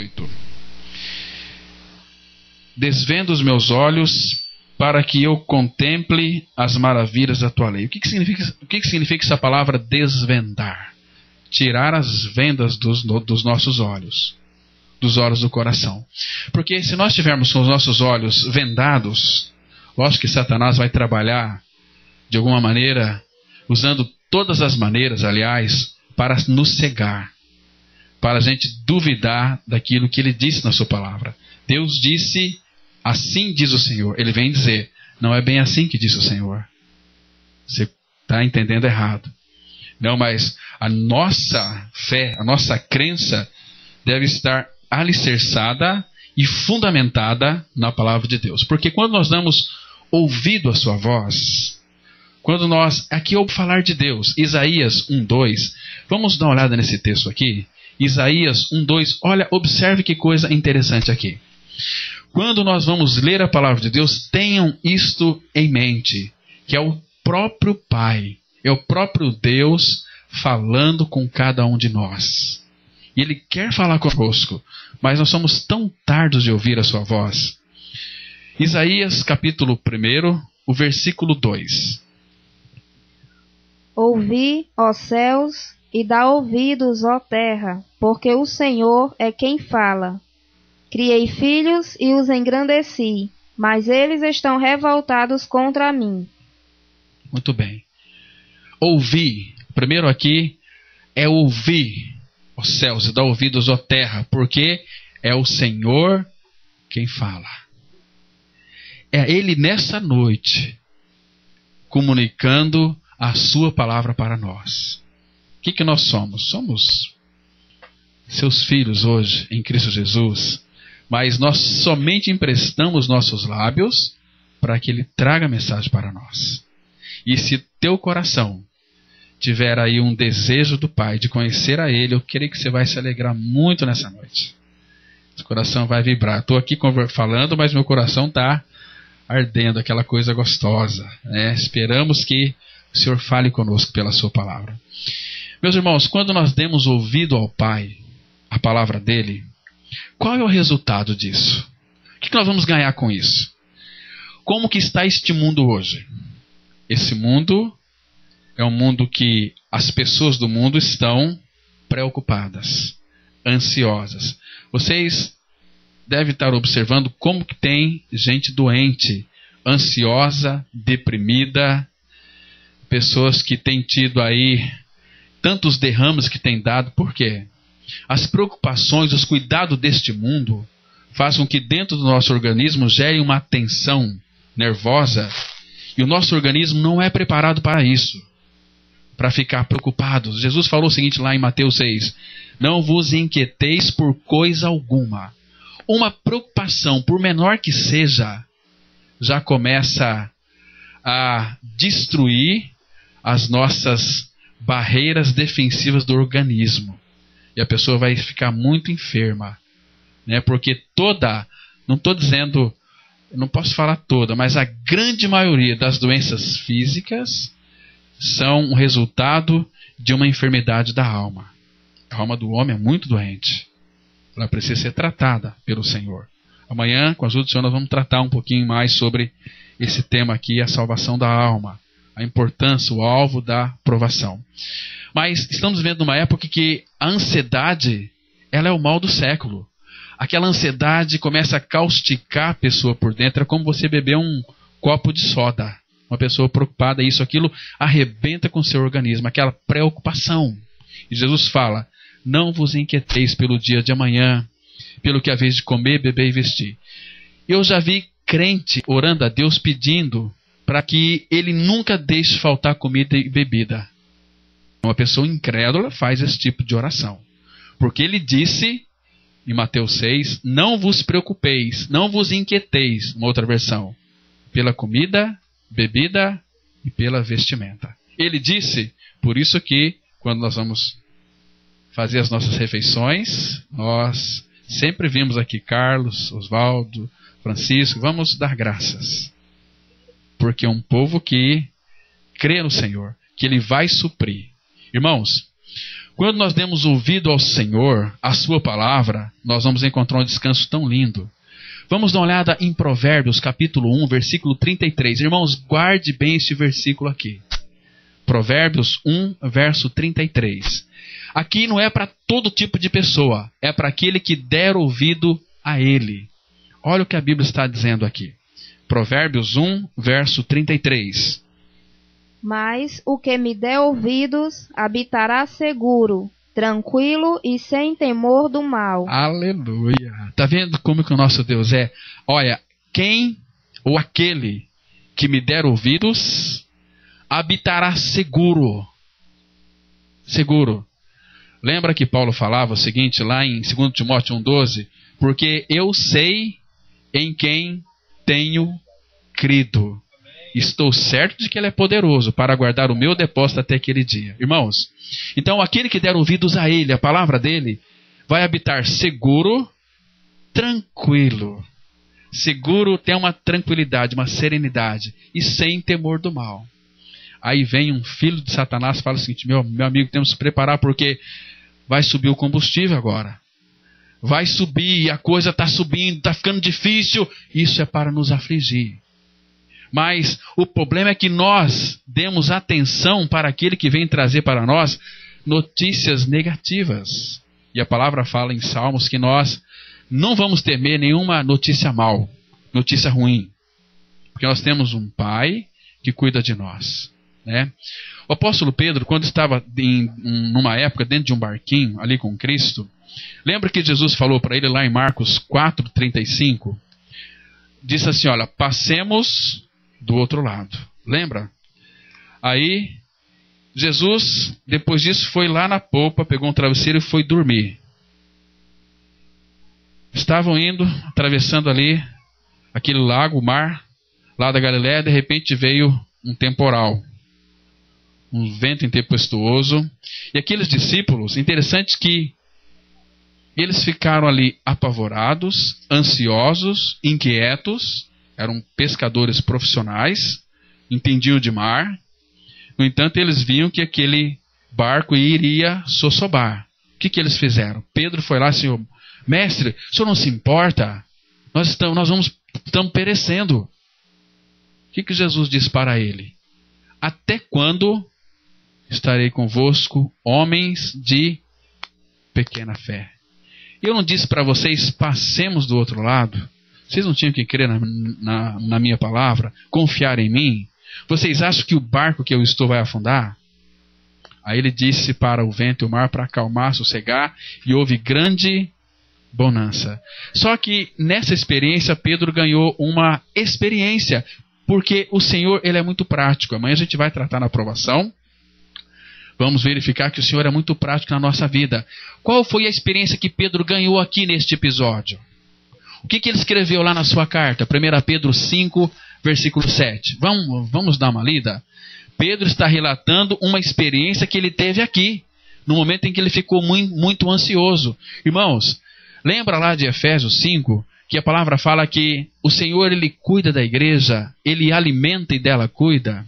8. Desvenda os meus olhos para que eu contemple as maravilhas da tua lei. O que significa essa palavra desvendar? Tirar as vendas dos nossos olhos, dos olhos do coração. Porque se nós tivermos com os nossos olhos vendados, lógico que Satanás vai trabalhar de alguma maneira, usando todas as maneiras, aliás, para nos cegar, para a gente duvidar daquilo que ele disse na sua palavra. Deus disse, assim diz o Senhor. Ele vem dizer, não é bem assim que disse o Senhor. Você está entendendo errado. Não, mas a nossa fé, a nossa crença deve estar alicerçada e fundamentada na palavra de Deus. Porque quando nós damos ouvido à sua voz, quando nós, aqui eu vou falar de Deus, Isaías 1:2, vamos dar uma olhada nesse texto aqui, Isaías 1:2, olha, observe que coisa interessante aqui. Quando nós vamos ler a palavra de Deus, tenham isto em mente, que é o próprio Pai, é o próprio Deus falando com cada um de nós. E Ele quer falar conosco, mas nós somos tão tardos de ouvir a sua voz. Isaías capítulo 1, o versículo 2. Ouvi, ó céus, e dá ouvidos, ó terra, porque o Senhor é quem fala. Criei filhos e os engrandeci, mas eles estão revoltados contra mim. Muito bem. Ouvir. Primeiro aqui é ouvir, ó céus, e dá ouvidos, ó terra, porque é o Senhor quem fala. É Ele nessa noite comunicando a sua palavra para nós. O que nós somos? Somos seus filhos hoje em Cristo Jesus, mas nós somente emprestamos nossos lábios para que Ele traga a mensagem para nós. E se teu coração tiver aí um desejo do Pai de conhecer a Ele, eu creio que você vai se alegrar muito nessa noite. Seu coração vai vibrar. Estou aqui falando, mas meu coração está ardendo, aquela coisa gostosa, né? Esperamos que o Senhor fale conosco pela sua palavra. Meus irmãos, quando nós demos ouvido ao Pai, a palavra dele, qual é o resultado disso? O que nós vamos ganhar com isso? Como que está este mundo hoje? Esse mundo é um mundo que as pessoas do mundo estão preocupadas, ansiosas. Vocês devem estar observando como que tem gente doente, ansiosa, deprimida, pessoas que têm tido aí tantos derrames que têm dado. Por quê? As preocupações, os cuidados deste mundo fazem com que dentro do nosso organismo gere uma tensão nervosa, e o nosso organismo não é preparado para isso, para ficar preocupado. Jesus falou o seguinte lá em Mateus 6, não vos inquieteis por coisa alguma. Uma preocupação, por menor que seja, já começa a destruir as nossas barreiras defensivas do organismo. E a pessoa vai ficar muito enferma, né? Porque não estou dizendo, não posso falar toda, mas a grande maioria das doenças físicas são um resultado de uma enfermidade da alma. A alma do homem é muito doente. Ela precisa ser tratada pelo Senhor. Amanhã, com a ajuda do Senhor, nós vamos tratar um pouquinho mais sobre esse tema aqui, a salvação da alma, a importância, o alvo da provação. Mas estamos vivendo numa época que a ansiedade, ela é o mal do século. Aquela ansiedade começa a causticar a pessoa por dentro, é como você beber um copo de soda. Uma pessoa preocupada, isso, aquilo, arrebenta com o seu organismo, aquela preocupação. E Jesus fala, não vos inquieteis pelo dia de amanhã, pelo que haveis de comer, beber e vestir. Eu já vi crente orando a Deus pedindo para que Ele nunca deixe faltar comida e bebida. Uma pessoa incrédula faz esse tipo de oração. Porque Ele disse, em Mateus 6, não vos preocupeis, não vos inquieteis, uma outra versão, pela comida, bebida e pela vestimenta. Ele disse, por isso que quando nós vamos fazer as nossas refeições, nós sempre vimos aqui Carlos, Oswaldo, Francisco, vamos dar graças. Porque é um povo que crê no Senhor, que Ele vai suprir. Irmãos, Quando nós demos ouvido ao Senhor, a sua palavra, nós vamos encontrar um descanso tão lindo. Vamos dar uma olhada em Provérbios, capítulo 1, versículo 33. Irmãos, guarde bem este versículo aqui. Provérbios 1, verso 33. Aqui não é para todo tipo de pessoa, é para aquele que der ouvido a ele. Olha o que a Bíblia está dizendo aqui. Provérbios 1, verso 33. Mas o que me der ouvidos habitará seguro, tranquilo e sem temor do mal. Aleluia. Está vendo como que o nosso Deus é? Olha, quem ou aquele que me der ouvidos habitará seguro. Seguro. Lembra que Paulo falava o seguinte lá em 2 Timóteo 1,12? Porque eu sei em quem tenho crido. Estou certo de que ele é poderoso para guardar o meu depósito até aquele dia. Irmãos, então aquele que der ouvidos a ele, a palavra dele, vai habitar seguro, tranquilo. Seguro tem uma tranquilidade, uma serenidade e sem temor do mal. Aí vem um filho de Satanás e fala o seguinte: meu amigo, temos que se preparar porque vai subir o combustível agora. Vai subir, a coisa está subindo, está ficando difícil. Isso é para nos afligir. Mas o problema é que nós demos atenção para aquele que vem trazer para nós notícias negativas. E a palavra fala em Salmos que nós não vamos temer nenhuma notícia mal, notícia ruim. Porque nós temos um Pai que cuida de nós. Né? O apóstolo Pedro, quando estava numa época dentro de um barquinho ali com Cristo, lembra que Jesus falou para ele lá em Marcos 4,35? Disse assim: olha, passemos do outro lado. Lembra? Aí, Jesus, depois disso, foi lá na polpa, pegou um travesseiro e foi dormir. Estavam indo, atravessando ali aquele lago, o mar, lá da Galiléia. De repente veio um temporal, um vento intempestuoso. E aqueles discípulos, interessante que eles ficaram ali apavorados, ansiosos, inquietos. Eram pescadores profissionais, entendiam de mar. No entanto, eles viam que aquele barco iria sossobar. O que eles fizeram? Pedro foi lá e disse: mestre, o senhor não se importa? Nós estamos perecendo. O que Jesus disse para ele? Até quando estarei convosco, homens de pequena fé? Eu não disse para vocês, passemos do outro lado? Vocês não tinham que crer na minha palavra? Confiar em mim? Vocês acham que o barco que eu estou vai afundar? Aí ele disse para o vento e o mar para acalmar, sossegar, e houve grande bonança. Só que nessa experiência Pedro ganhou uma experiência, porque o Senhor ele é muito prático. Amanhã a gente vai tratar na aprovação. Vamos verificar que o Senhor é muito prático na nossa vida. Qual foi a experiência que Pedro ganhou aqui neste episódio? O que ele escreveu lá na sua carta? 1 Pedro 5, versículo 7. Vamos dar uma lida? Pedro está relatando uma experiência que ele teve aqui, no momento em que ele ficou muito ansioso. Irmãos, lembra lá de Efésios 5, que a palavra fala que o Senhor ele cuida da igreja, ele alimenta e dela cuida.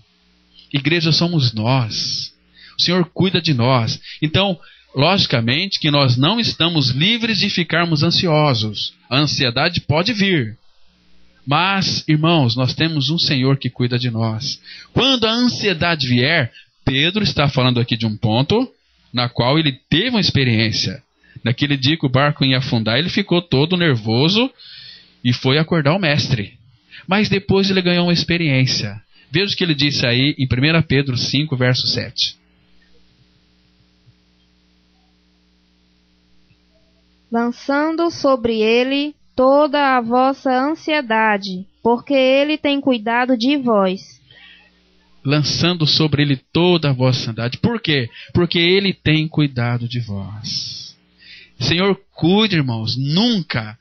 Igreja somos nós. O Senhor cuida de nós. Então, logicamente que nós não estamos livres de ficarmos ansiosos. A ansiedade pode vir. Mas, irmãos, nós temos um Senhor que cuida de nós. Quando a ansiedade vier, Pedro está falando aqui de um ponto na qual ele teve uma experiência. Naquele dia que o barco ia afundar, ele ficou todo nervoso e foi acordar o mestre. Mas depois ele ganhou uma experiência. Veja o que ele disse aí em 1 Pedro 5, verso 7. Lançando sobre ele toda a vossa ansiedade, porque ele tem cuidado de vós. Lançando sobre ele toda a vossa ansiedade. Por quê? Porque ele tem cuidado de vós. Senhor, cuide, irmãos. Nunca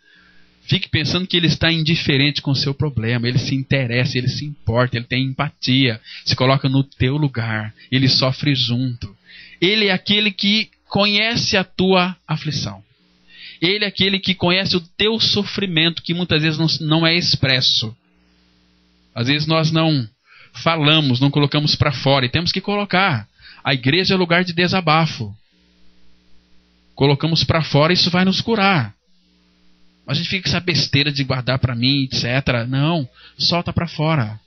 fique pensando que ele está indiferente com o seu problema. Ele se interessa, ele se importa, ele tem empatia. Se coloca no teu lugar. Ele sofre junto. Ele é aquele que conhece a tua aflição. Ele é aquele que conhece o teu sofrimento, que muitas vezes não é expresso. Às vezes nós não falamos, não colocamos para fora, e temos que colocar. A igreja é lugar de desabafo. colocamos para fora, isso vai nos curar. A gente fica com essa besteira de guardar para mim, etc. Não, solta para fora.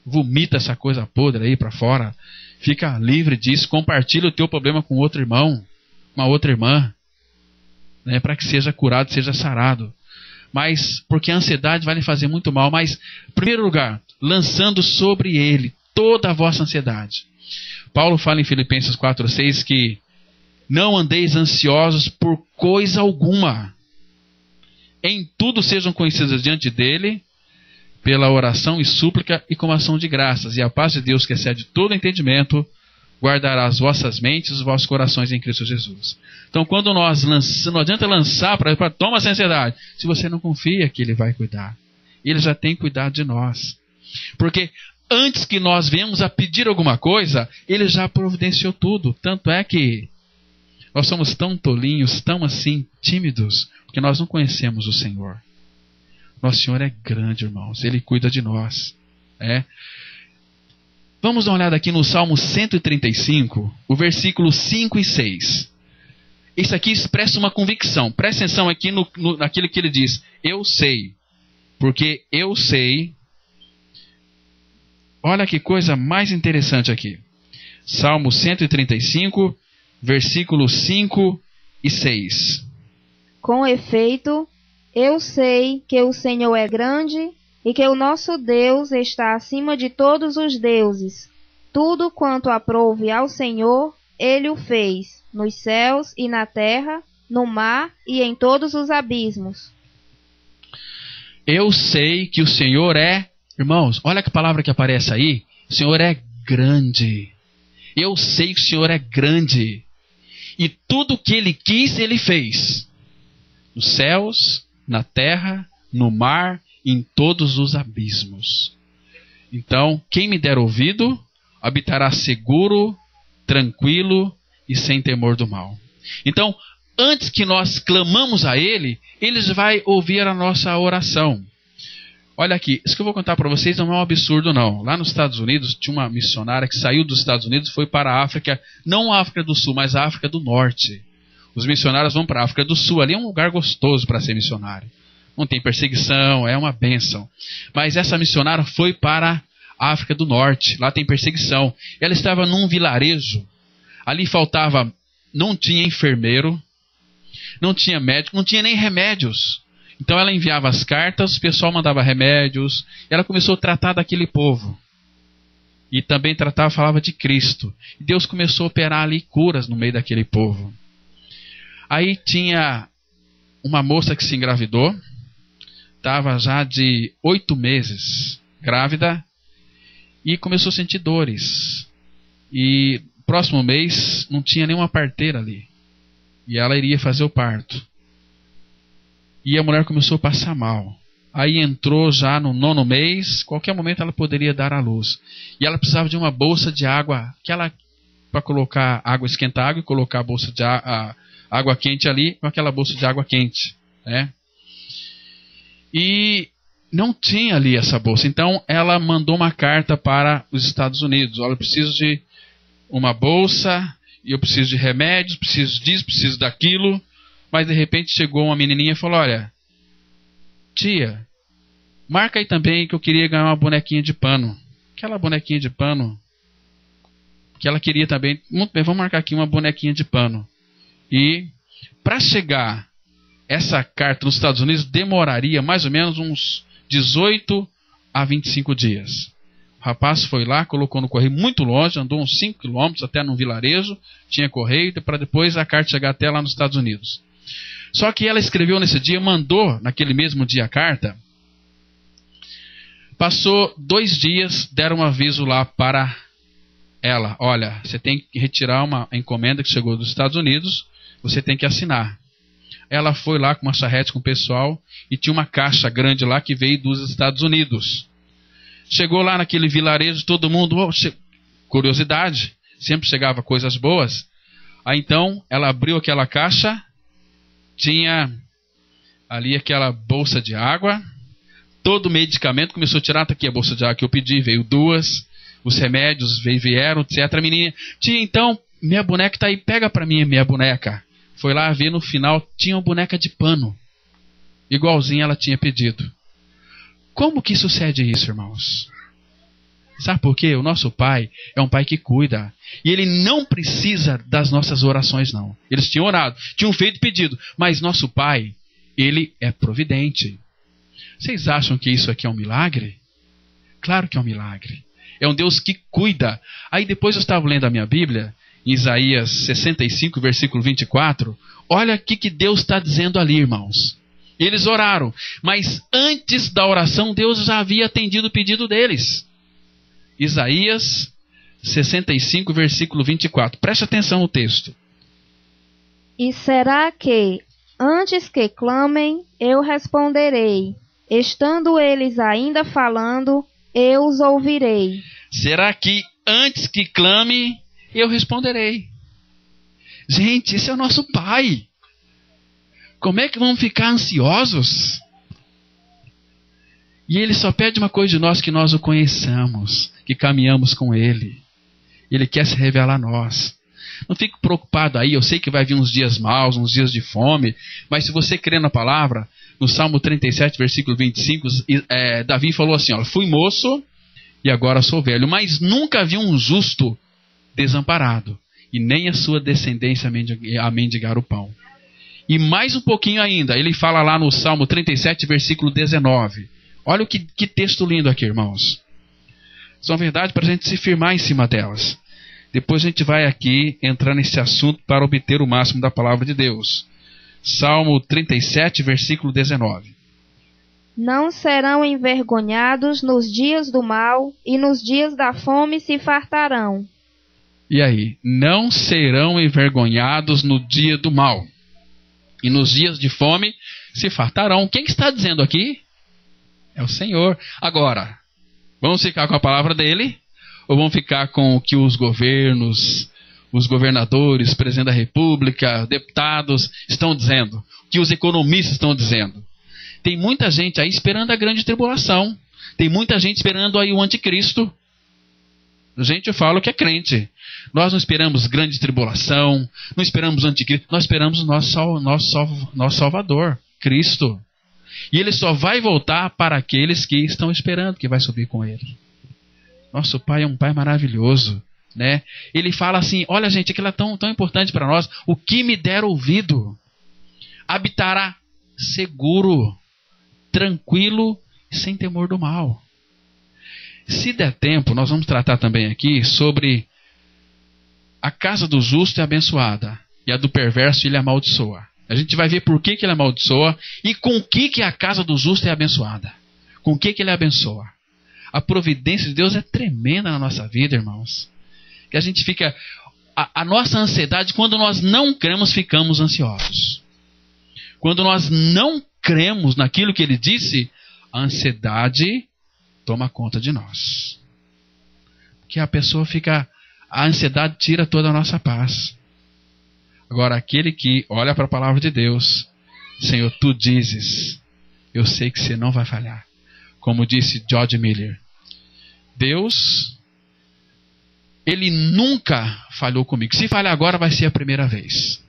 Vomita essa coisa podre aí para fora. Fica livre disso. Compartilha o teu problema com outro irmão, uma outra irmã, né, para que seja curado, seja sarado. Mas, porque a ansiedade vai lhe fazer muito mal. Mas, em primeiro lugar, lançando sobre ele toda a vossa ansiedade. Paulo fala em Filipenses 4:6 que não andeis ansiosos por coisa alguma. Em tudo sejam conhecidas diante dele, pela oração e súplica e com ação de graças. E a paz de Deus, que excede todo entendimento, guardará as vossas mentes e os vossos corações em Cristo Jesus. Então, quando nós lançamos, não adianta lançar para toma essa ansiedade, se você não confia que ele vai cuidar. Ele já tem cuidado de nós. Porque antes que nós venhamos a pedir alguma coisa, ele já providenciou tudo. Tanto é que nós somos tão tolinhos, tão assim, tímidos, porque nós não conhecemos o Senhor. Nosso Senhor é grande, irmãos. Ele cuida de nós. Vamos dar uma olhada aqui no Salmo 135, o versículo 5 e 6. Isso aqui expressa uma convicção. Presta atenção aqui naquilo que ele diz. Eu sei. Porque eu sei. Olha que coisa mais interessante aqui. Salmo 135, versículos 5 e 6. Com efeito, eu sei que o Senhor é grande e que o nosso Deus está acima de todos os deuses. Tudo quanto aprouve ao Senhor, ele o fez, nos céus e na terra, no mar e em todos os abismos. Eu sei que o Senhor é... Irmãos, olha que palavra que aparece aí. O Senhor é grande. Eu sei que o Senhor é grande. E tudo que ele quis, ele fez. Nos céus, na terra, no mar, em todos os abismos. Então, quem me der ouvido, habitará seguro, tranquilo e sem temor do mal. Então, antes que nós clamamos a ele, ele vai ouvir a nossa oração. Olha aqui, isso que eu vou contar para vocês não é um absurdo não. Lá nos Estados Unidos, tinha uma missionária que saiu dos Estados Unidos e foi para a África, não a África do Sul, mas a África do Norte. Os missionários vão para a África do Sul, ali é um lugar gostoso para ser missionário. Não tem perseguição, é uma bênção. Mas essa missionária foi para a África do Norte, lá tem perseguição. Ela estava num vilarejo, ali faltava, não tinha enfermeiro, não tinha médico, não tinha nem remédios. Então ela enviava as cartas, o pessoal mandava remédios, e ela começou a tratar daquele povo. E também falava de Cristo. E Deus começou a operar ali curas no meio daquele povo. Aí tinha uma moça que se engravidou, estava já de 8 meses grávida, e começou a sentir dores. E próximo mês não tinha nenhuma parteira ali. E ela iria fazer o parto. E a mulher começou a passar mal. Aí entrou já no 9º mês, qualquer momento ela poderia dar à luz. E ela precisava de uma bolsa de água, para colocar água, esquentar água e colocar a bolsa de água quente ali, com aquela bolsa de água quente. Né? E não tinha ali essa bolsa. Então ela mandou uma carta para os Estados Unidos. Olha, eu preciso de uma bolsa, e eu preciso de remédios, preciso disso, preciso daquilo. Mas de repente chegou uma menininha e falou, olha, tia, marca aí também que eu queria ganhar uma bonequinha de pano. Aquela bonequinha de pano que ela queria também. Muito bem, vamos marcar aqui uma bonequinha de pano. E para chegar essa carta nos Estados Unidos demoraria mais ou menos uns 18 a 25 dias. O rapaz foi lá, colocou no correio muito longe, andou uns 5 quilômetros até num vilarejo, tinha correio, para depois a carta chegar até lá nos Estados Unidos. Só que ela escreveu nesse dia, mandou naquele mesmo dia a carta. Passou 2 dias, deram um aviso lá para ela. Olha, você tem que retirar uma encomenda que chegou dos Estados Unidos, você tem que assinar. Ela foi lá com uma charrete com o pessoal e tinha uma caixa grande lá que veio dos Estados Unidos. Chegou lá naquele vilarejo, todo mundo, curiosidade, sempre chegava coisas boas. Aí então ela abriu aquela caixa, tinha ali aquela bolsa de água, todo medicamento, começou a tirar, tá aqui a bolsa de água que eu pedi, veio 2, os remédios vieram, etc. A menina, tia, então, minha boneca está aí, pega para mim a minha boneca. Foi lá ver, no final tinha uma boneca de pano, igualzinha ela tinha pedido. Como que sucede isso, irmãos? Sabe por quê? O nosso Pai é um Pai que cuida. E Ele não precisa das nossas orações, não. Eles tinham orado, tinham feito pedido. Mas nosso Pai, Ele é providente. Vocês acham que isso aqui é um milagre? Claro que é um milagre. É um Deus que cuida. Aí depois eu estava lendo a minha Bíblia, em Isaías 65, versículo 24. Olha o que Deus está dizendo ali, irmãos. Eles oraram, mas antes da oração, Deus já havia atendido o pedido deles. Isaías 65, versículo 24. Preste atenção no texto. E será que, antes que clamem, eu responderei? Estando eles ainda falando, eu os ouvirei. Será que, antes que clame, eu responderei? Gente, esse é o nosso Pai. Como é que vamos ficar ansiosos? E Ele só pede uma coisa de nós, que nós o conheçamos, que caminhamos com Ele. Ele quer se revelar a nós. Não fique preocupado aí, eu sei que vai vir uns dias maus, uns dias de fome, mas se você crê na palavra, no Salmo 37, versículo 25, Davi falou assim, ó, fui moço e agora sou velho, mas nunca vi um justo desamparado, e nem a sua descendência a mendigar o pão. E mais um pouquinho ainda, ele fala lá no Salmo 37, versículo 19. Olha que texto lindo aqui, irmãos. São verdades para a gente se firmar em cima delas. Depois a gente vai aqui entrar nesse assunto para obter o máximo da palavra de Deus. Salmo 37, versículo 19. Não serão envergonhados nos dias do mal, e nos dias da fome se fartarão. E aí? Não serão envergonhados no dia do mal, e nos dias de fome se fartarão. Quem está dizendo aqui? É o Senhor. Agora, vamos ficar com a palavra dele? Ou vamos ficar com o que os governos, os governadores, presidente da república, deputados estão dizendo? O que os economistas estão dizendo? Tem muita gente aí esperando a grande tribulação. Tem muita gente esperando aí o anticristo. Gente, eu falo que é crente. Nós não esperamos grande tribulação, não esperamos o anticristo, nós esperamos o nosso Salvador, Cristo. E Ele só vai voltar para aqueles que estão esperando, que vai subir com Ele. Nosso Pai é um Pai maravilhoso, né? Ele fala assim, olha gente, aquilo é tão importante para nós. O que me der ouvido habitará seguro, tranquilo e sem temor do mal. Se der tempo, nós vamos tratar também aqui sobre a casa do justo é abençoada e a do perverso ele amaldiçoa. A gente vai ver por que ele amaldiçoa e com que a casa do justo é abençoada. Com que ele abençoa. A providência de Deus é tremenda na nossa vida, irmãos. Que a gente fica... A nossa ansiedade, quando nós não cremos, ficamos ansiosos. Quando nós não cremos naquilo que ele disse, a ansiedade toma conta de nós. Porque a pessoa fica... A ansiedade tira toda a nossa paz. Agora, aquele que olha para a palavra de Deus, Senhor, tu dizes, eu sei que você não vai falhar. Como disse George Miller, Deus, Ele nunca falhou comigo. Se falhar agora, vai ser a primeira vez.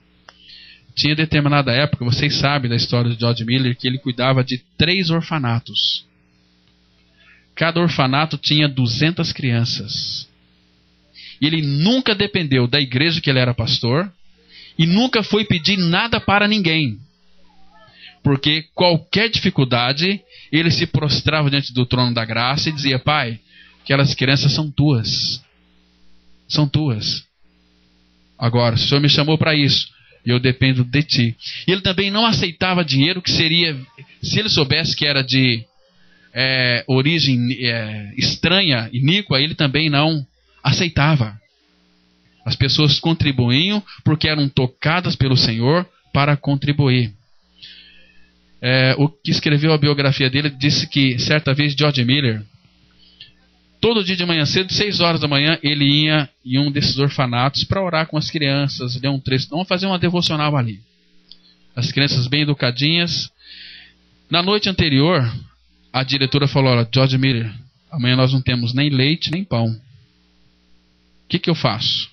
Tinha determinada época, vocês sabem da história de George Miller, que ele cuidava de 3 orfanatos. Cada orfanato tinha 200 crianças. E ele nunca dependeu da igreja que ele era pastor, e nunca foi pedir nada para ninguém. Porque qualquer dificuldade, ele se prostrava diante do trono da graça e dizia, Pai, aquelas crianças são tuas. São tuas. Agora, o Senhor me chamou para isso, e eu dependo de ti. E ele também não aceitava dinheiro que seria, se ele soubesse que era de origem estranha, iníqua, ele também não aceitava. As pessoas contribuíam porque eram tocadas pelo Senhor para contribuir. O que escreveu a biografia dele disse que certa vez George Miller, todo dia de manhã cedo, 6 horas da manhã, ele ia em um desses orfanatos para orar com as crianças, ler um trecho, vamos fazer uma devocional ali. As crianças bem educadinhas. Na noite anterior, a diretora falou, olha, George Miller, amanhã nós não temos nem leite nem pão. O que eu faço?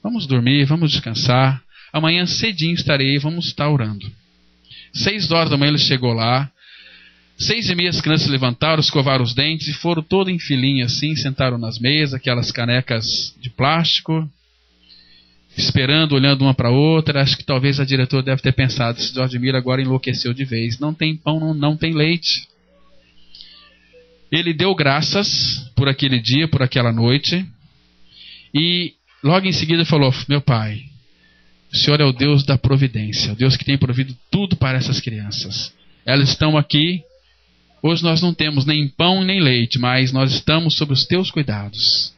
Vamos dormir, vamos descansar. amanhã cedinho estarei, vamos estar orando. 6 horas da manhã ele chegou lá. 6h30 as crianças se levantaram, escovaram os dentes e foram todos em filinha assim, sentaram nas mesas, aquelas canecas de plástico, esperando, olhando uma para a outra. Acho que talvez a diretora deve ter pensado, esse Jorge Miller agora enlouqueceu de vez. Não tem pão, não tem leite. Ele deu graças por aquele dia, por aquela noite. E logo em seguida falou, meu pai, o Senhor é o Deus da providência, o Deus que tem provido tudo para essas crianças. Elas estão aqui. Hoje nós não temos nem pão nem leite, mas nós estamos sob os teus cuidados.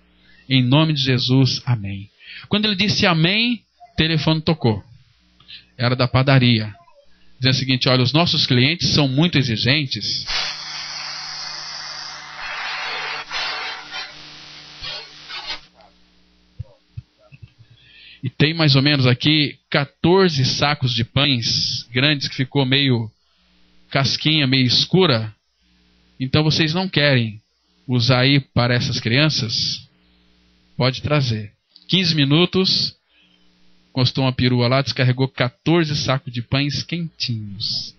Em nome de Jesus, amém. Quando ele disse amém, o telefone tocou. Era da padaria. Dizendo o seguinte, olha, os nossos clientes são muito exigentes. E tem mais ou menos aqui 14 sacos de pães grandes que ficou meio casquinha, meio escura. Então vocês não querem usar aí para essas crianças? Pode trazer. 15 minutos, encostou uma perua lá, descarregou 14 sacos de pães quentinhos.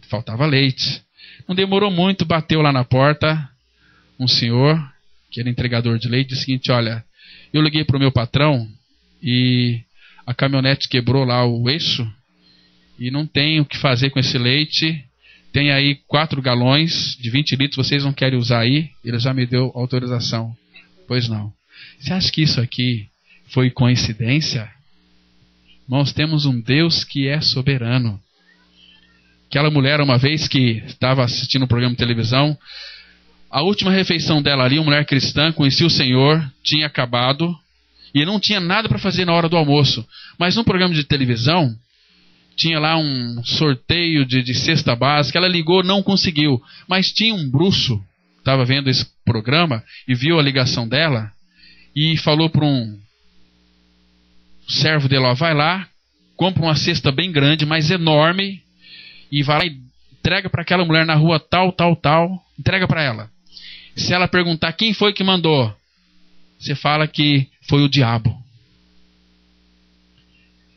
Faltava leite. Não demorou muito, bateu lá na porta um senhor, que era entregador de leite, disse o seguinte, olha, eu liguei para o meu patrão e a caminhonete quebrou lá o eixo e não tem o que fazer com esse leite. Tem aí 4 galões de 20 litros, vocês não querem usar aí? Ele já me deu autorização. Pois não. Você acha que isso aqui foi coincidência? Nós temos um Deus que é soberano. Aquela mulher, uma vez que estava assistindo um programa de televisão, a última refeição dela ali, uma mulher cristã, conhecia o Senhor, tinha acabado, e não tinha nada para fazer na hora do almoço. Mas num programa de televisão, tinha lá um sorteio de cesta básica, ela ligou, não conseguiu. Mas tinha um bruxo, estava vendo esse programa, e viu a ligação dela, e falou para um servo dele, ó, vai lá, compra uma cesta bem grande, mas enorme, e vai lá e entrega para aquela mulher na rua tal, entrega para ela. Se ela perguntar quem foi que mandou, você fala que foi o diabo.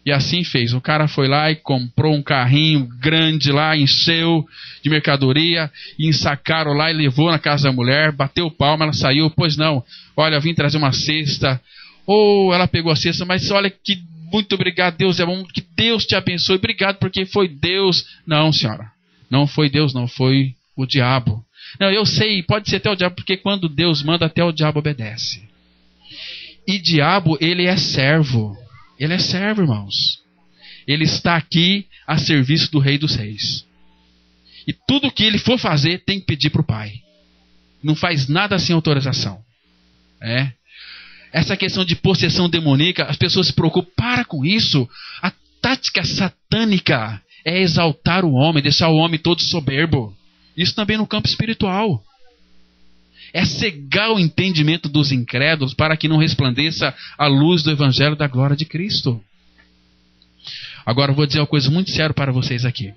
E assim fez. O cara foi lá e comprou um carrinho grande lá, encheu de mercadoria, e ensacaram lá e levou na casa da mulher, bateu palma, ela saiu, pois não, olha, vim trazer uma cesta. Ou ela pegou a cesta, mas olha que muito obrigado, Deus é bom, que Deus te abençoe, obrigado porque foi Deus. Não, senhora, não foi Deus, não, foi o diabo. Não, eu sei, pode ser até o diabo, porque quando Deus manda, até o diabo obedece. E diabo, ele é servo. Ele é servo, irmãos. Ele está aqui a serviço do Rei dos Reis. E tudo que ele for fazer, tem que pedir para o Pai. Não faz nada sem autorização. Essa questão de possessão demoníaca, as pessoas se preocupam. Para com isso. A tática satânica é exaltar o homem, deixar o homem todo soberbo. Isso também no campo espiritual. É cegar o entendimento dos incrédulos para que não resplandeça a luz do Evangelho da glória de Cristo. Agora eu vou dizer uma coisa muito séria para vocês aqui.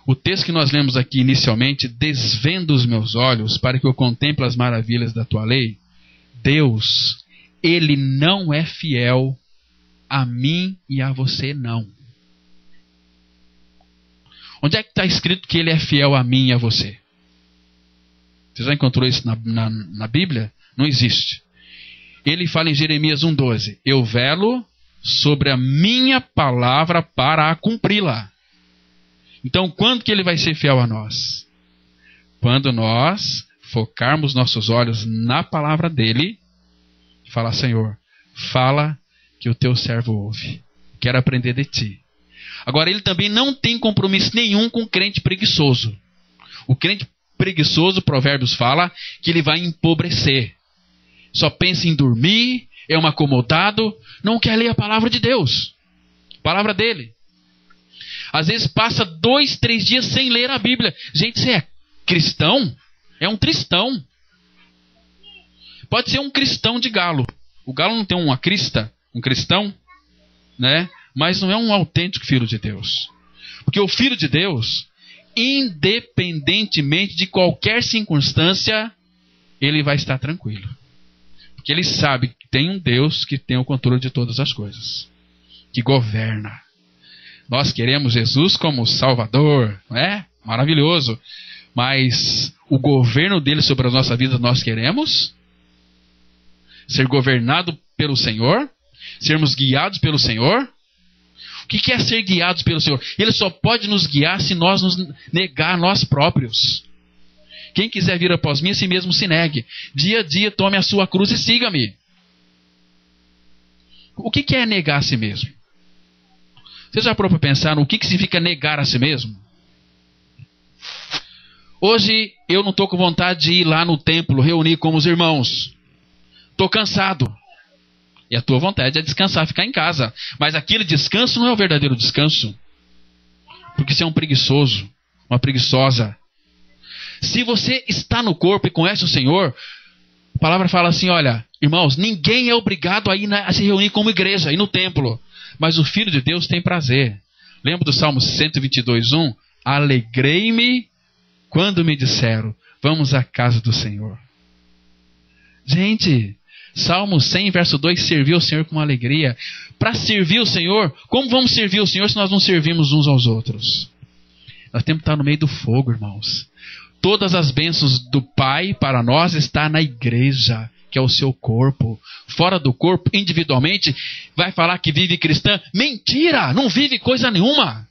O texto que nós lemos aqui inicialmente, desvenda os meus olhos para que eu contemple as maravilhas da tua lei. Deus, Ele não é fiel a mim e a você, não. Onde é que está escrito que Ele é fiel a mim e a você? Você já encontrou isso na Bíblia? Não existe. Ele fala em Jeremias 1,12. Eu velo sobre a minha palavra para a cumpri-la. Então, quando que ele vai ser fiel a nós? Quando nós focarmos nossos olhos na palavra dele e falar, Senhor, fala que o teu servo ouve. Quero aprender de ti. Agora, ele também não tem compromisso nenhum com o crente preguiçoso. O crente preguiçoso, Provérbios fala, que ele vai empobrecer. Só pensa em dormir, é um acomodado, não quer ler a palavra de Deus. A palavra dele. Às vezes passa 2, 3 dias sem ler a Bíblia. Gente, você é cristão? É um cristão. Pode ser um cristão de galo. O galo não tem uma crista, um cristão, né? Mas não é um autêntico filho de Deus. Porque o filho de Deus, independentemente de qualquer circunstância, ele vai estar tranquilo. Porque ele sabe que tem um Deus que tem o controle de todas as coisas. que governa. Nós queremos Jesus como Salvador, não é? Maravilhoso. Mas o governo dele sobre a nossa vida nós queremos? Ser governado pelo Senhor? Sermos guiados pelo Senhor? O que é ser guiados pelo Senhor? Ele só pode nos guiar se nós nos negar nós próprios. Quem quiser vir após mim, a si mesmo se negue. Dia a dia tome a sua cruz e siga-me. O que é negar a si mesmo? Você já parou para pensar no que significa negar a si mesmo? Hoje eu não estou com vontade de ir lá no templo reunir com os irmãos. Estou cansado. E a tua vontade é descansar, ficar em casa. Mas aquele descanso não é o verdadeiro descanso. Porque você é um preguiçoso, uma preguiçosa. Se você está no corpo e conhece o Senhor, a palavra fala assim, olha, irmãos, ninguém é obrigado a ir a se reunir como igreja, ir no templo. Mas o Filho de Deus tem prazer. Lembra do Salmo 122:1? Alegrei-me quando me disseram, vamos à casa do Senhor. Gente, Salmo 100, verso 2, servir o Senhor com alegria. Para servir o Senhor, como vamos servir o Senhor se nós não servimos uns aos outros? Nós temos que estar no meio do fogo, irmãos. Todas as bênçãos do Pai para nós está na igreja, que é o seu corpo. Fora do corpo, individualmente, vai falar que vive cristã. Mentira! Não vive coisa nenhuma.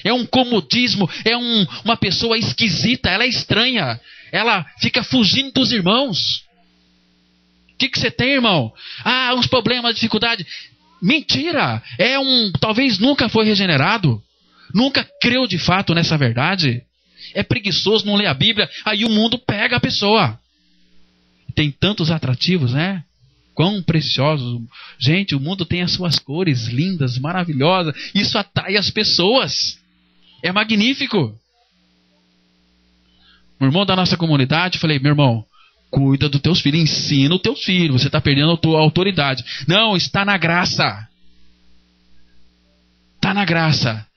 É um comodismo, é uma pessoa esquisita, ela é estranha. Ela fica fugindo dos irmãos. O que você tem, irmão? Ah, uns problemas, dificuldade. Mentira! Talvez nunca foi regenerado. Nunca creu de fato nessa verdade. É preguiçoso, não lê a Bíblia. Aí o mundo pega a pessoa. Tem tantos atrativos, né? Quão preciosos. Gente, o mundo tem as suas cores lindas, maravilhosas. Isso atrai as pessoas. É magnífico. O irmão da nossa comunidade, falei, meu irmão, cuida dos teus filhos, ensina os teus filhos. Você está perdendo a tua autoridade. Não, está na graça. Está na graça.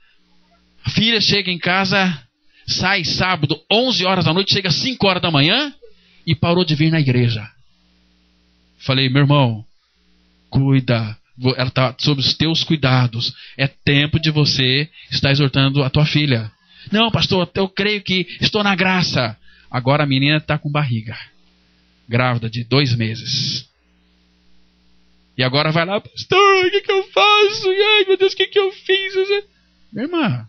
A filha chega em casa, sai sábado, 11 horas da noite, chega 5 horas da manhã e parou de vir na igreja. Falei, meu irmão, cuida. Ela está sob os teus cuidados. É tempo de você estar exortando a tua filha. Não, pastor, eu creio que estou na graça. Agora a menina está com barriga. Grávida de 2 meses. E agora vai lá, pastor, o que eu faço? Ai, meu Deus, o que eu fiz? Minha irmã.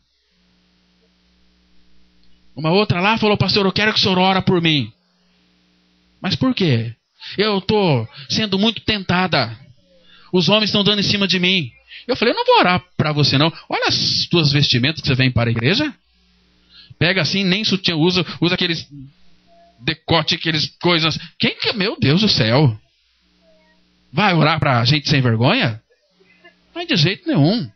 Uma outra lá falou, pastor, eu quero que o senhor ore por mim. Mas por quê? Eu estou sendo muito tentada. Os homens estão dando em cima de mim. Eu falei, eu não vou orar para você não. Olha as tuas vestimentas que você vem para a igreja. Pega assim, nem sutiã usa aqueles decote, aqueles coisas. Meu Deus do céu. Vai orar para a gente sem vergonha? Não é de jeito nenhum.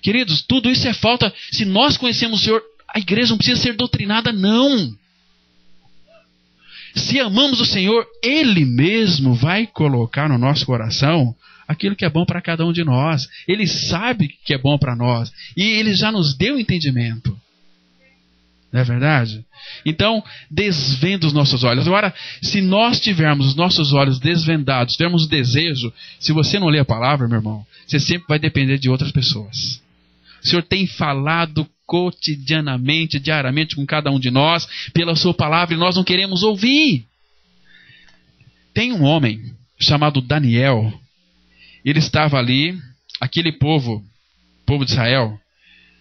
Queridos, tudo isso é falta. Se nós conhecemos o Senhor, a igreja não precisa ser doutrinada, não. Se amamos o Senhor, Ele mesmo vai colocar no nosso coração aquilo que é bom para cada um de nós. Ele sabe que é bom para nós. E Ele já nos deu entendimento. Não é verdade? Então, desvenda os nossos olhos. Agora, se nós tivermos os nossos olhos desvendados, tivermos desejo, se você não lê a palavra, meu irmão, você sempre vai depender de outras pessoas. O Senhor tem falado cotidianamente, diariamente com cada um de nós, pela sua palavra, e nós não queremos ouvir. Tem um homem chamado Daniel. Ele estava ali, aquele povo de Israel,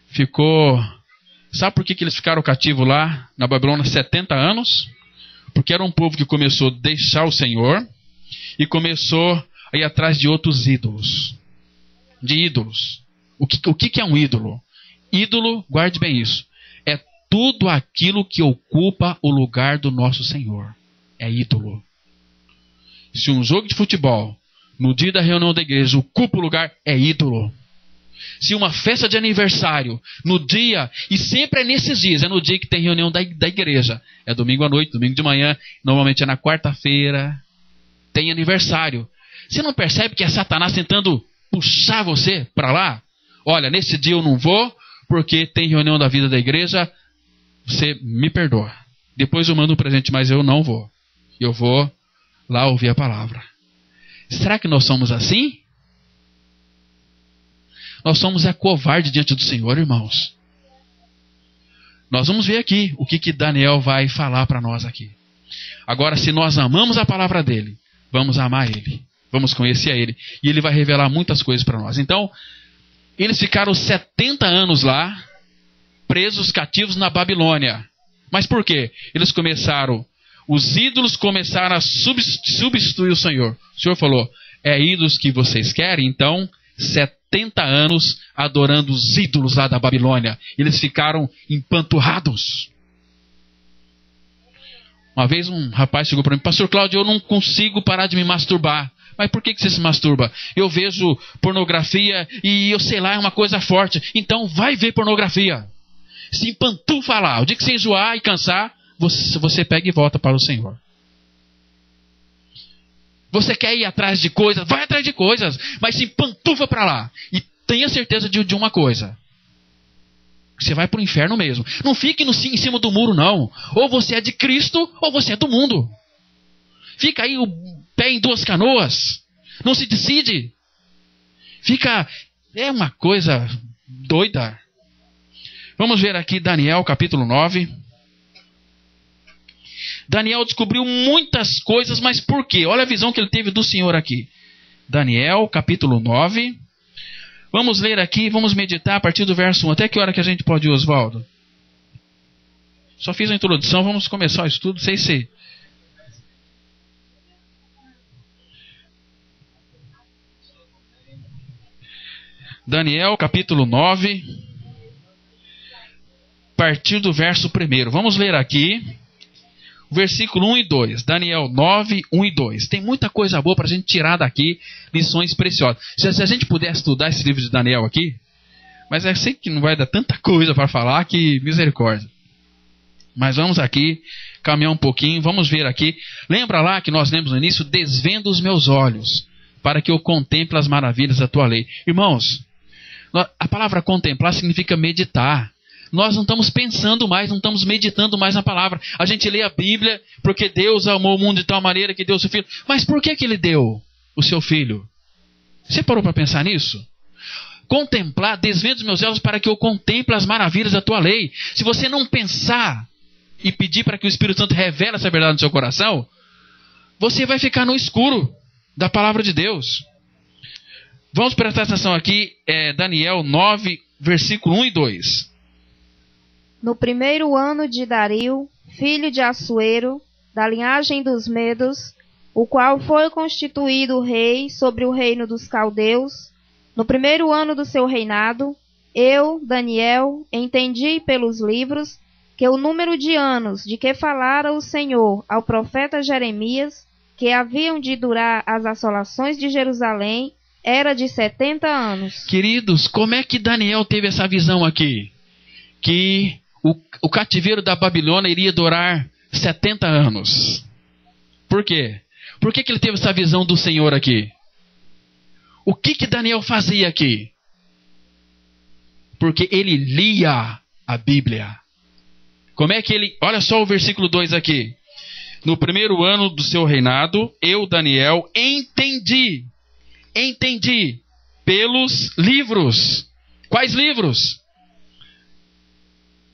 ficou... Sabe por que eles ficaram cativos lá na Babilônia 70 anos? Porque era um povo que começou a deixar o Senhor e começou a ir atrás de outros ídolos. De ídolos. O que é um ídolo? Ídolo, guarde bem isso, é tudo aquilo que ocupa o lugar do nosso Senhor. É ídolo. Se um jogo de futebol, no dia da reunião da igreja, ocupa o lugar, é ídolo. Se uma festa de aniversário, no dia, e sempre é nesses dias, é no dia que tem reunião da igreja, é domingo à noite, domingo de manhã, normalmente é na quarta-feira, tem aniversário. Você não percebe que é Satanás tentando puxar você para lá? Olha, nesse dia eu não vou, porque tem reunião da vida da igreja, você me perdoa. Depois eu mando um presente, mas eu não vou. Eu vou lá ouvir a palavra. Será que nós somos assim? Nós somos covarde diante do Senhor, irmãos. Nós vamos ver aqui o que Daniel vai falar para nós aqui. Agora, se nós amamos a palavra dele, vamos amar ele. Vamos conhecer ele. E ele vai revelar muitas coisas para nós. Então, eles ficaram 70 anos lá, presos, cativos na Babilônia. Mas por quê? Os ídolos começaram a substituir o Senhor. O Senhor falou, é ídolos que vocês querem? Então, 70 anos adorando os ídolos lá da Babilônia. Eles ficaram empanturrados. Uma vez um rapaz chegou para mim, Pastor Cláudio, eu não consigo parar de me masturbar. Mas por que você se masturba? Eu vejo pornografia e eu sei lá, é uma coisa forte. Então vai ver pornografia. Se empantufa lá. O dia que você enjoar e cansar, você pega e volta para o Senhor. Você quer ir atrás de coisas? Vai atrás de coisas. Mas se empantufa para lá. E tenha certeza de uma coisa. Você vai para o inferno mesmo. Não fique em cima do muro, não. Ou você é de Cristo, ou você é do mundo. Fica aí o pé em duas canoas. Não se decide. É uma coisa doida. Vamos ver aqui Daniel capítulo 9. Daniel descobriu muitas coisas, mas por quê? Olha a visão que ele teve do Senhor aqui. Daniel capítulo 9. Vamos ler aqui, vamos meditar a partir do verso 1. Até que hora que a gente pode ir, Oswaldo? Só fiz a introdução, vamos começar o estudo. Sei se... Daniel capítulo 9, a partir do verso 1. Vamos ler aqui, versículo 1 e 2. Daniel 9, 1 e 2. Tem muita coisa boa para a gente tirar daqui, lições preciosas. Se a gente puder estudar esse livro de Daniel aqui, mas eu sei que não vai dar tanta coisa para falar, que misericórdia. Mas vamos aqui, caminhar um pouquinho, vamos ver aqui. Lembra lá que nós lemos no início, desvendo os meus olhos, para que eu contemple as maravilhas da tua lei. Irmãos, a palavra contemplar significa meditar. Nós não estamos pensando mais, não estamos meditando mais na palavra. A gente lê a Bíblia porque Deus amou o mundo de tal maneira que deu o seu filho. Mas por que ele deu o seu filho? Você parou para pensar nisso? Contemplar, desvendo os meus olhos para que eu contemple as maravilhas da tua lei. Se você não pensar e pedir para que o Espírito Santo revele essa verdade no seu coração, você vai ficar no escuro da palavra de Deus. Vamos prestar atenção aqui, Daniel 9, versículo 1 e 2. No primeiro ano de Dario, filho de Assuero, da linhagem dos Medos, o qual foi constituído rei sobre o reino dos caldeus, no primeiro ano do seu reinado, eu, Daniel, entendi pelos livros que o número de anos de que falara o Senhor ao profeta Jeremias, que haviam de durar as assolações de Jerusalém, era de 70 anos. Queridos, como é que Daniel teve essa visão aqui? Que o cativeiro da Babilônia iria durar 70 anos. Por quê? Por que ele teve essa visão do Senhor aqui? O que Daniel fazia aqui? Porque ele lia a Bíblia. Como é que ele... Olha só o versículo 2 aqui. No primeiro ano do seu reinado, eu, Daniel, entendi pelos livros. Quais livros?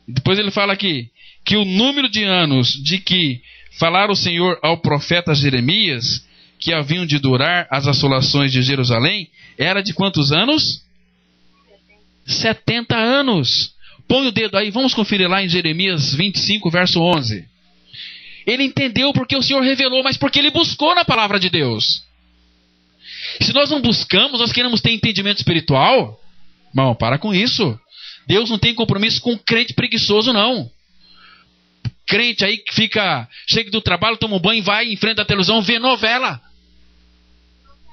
Depois ele fala aqui, que o número de anos de que falara o Senhor ao profeta Jeremias, que haviam de durar as assolações de Jerusalém, era de quantos anos? 70 anos. Põe o dedo aí, vamos conferir lá em Jeremias 25, verso 11. Ele entendeu porque o Senhor revelou, mas porque ele buscou na palavra de Deus. Se nós não buscamos, nós queremos ter entendimento espiritual? Irmão, para com isso. Deus não tem compromisso com crente preguiçoso, não. Crente aí que chega do trabalho, toma um banho, vai em frente da televisão, vê novela.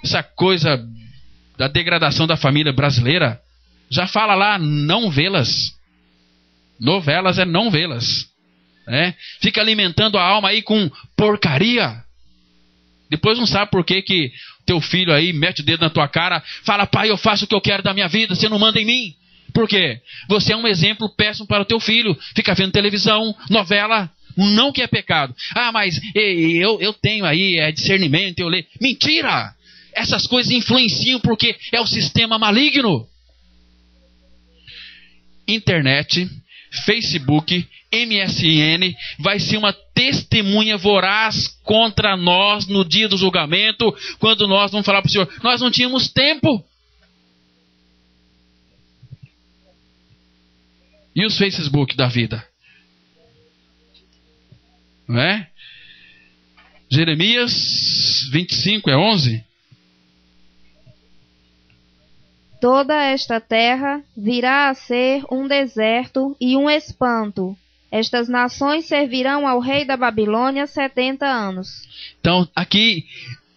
Essa coisa da degradação da família brasileira, já fala lá, não vê-las. Novelas é não vê-las. Fica alimentando a alma aí com porcaria. Depois não sabe por que teu filho aí mete o dedo na tua cara, fala, pai, eu faço o que eu quero da minha vida, você não manda em mim. Por quê? Você é um exemplo péssimo para o teu filho. Fica vendo televisão, novela, não que é pecado. Ah, mas eu tenho aí discernimento, eu leio. Mentira! Essas coisas influenciam porque é o sistema maligno. internet, Facebook, MSN, vai ser uma testemunha voraz contra nós no dia do julgamento, quando nós vamos falar para o Senhor, nós não tínhamos tempo. E os Facebook da vida? Não é? Jeremias 25, 11. Toda esta terra virá a ser um deserto e um espanto. Estas nações servirão ao rei da Babilônia 70 anos. Então, aqui,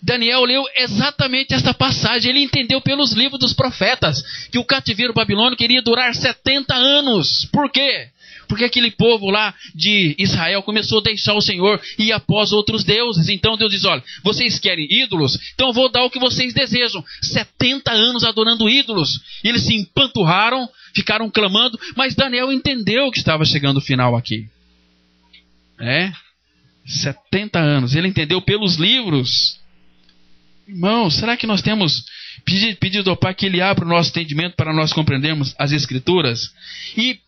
Daniel leu exatamente esta passagem. Ele entendeu pelos livros dos profetas que o cativeiro babilônico iria durar 70 anos. Por quê? Porque aquele povo lá de Israel começou a deixar o Senhor e ir após outros deuses. Então Deus diz, olha, vocês querem ídolos? Então eu vou dar o que vocês desejam. 70 anos adorando ídolos. E eles se empanturraram, ficaram clamando, mas Daniel entendeu que estava chegando o final aqui. 70 anos. Ele entendeu pelos livros. Irmãos, será que nós temos pedido ao Pai que Ele abra o nosso entendimento para nós compreendermos as Escrituras? E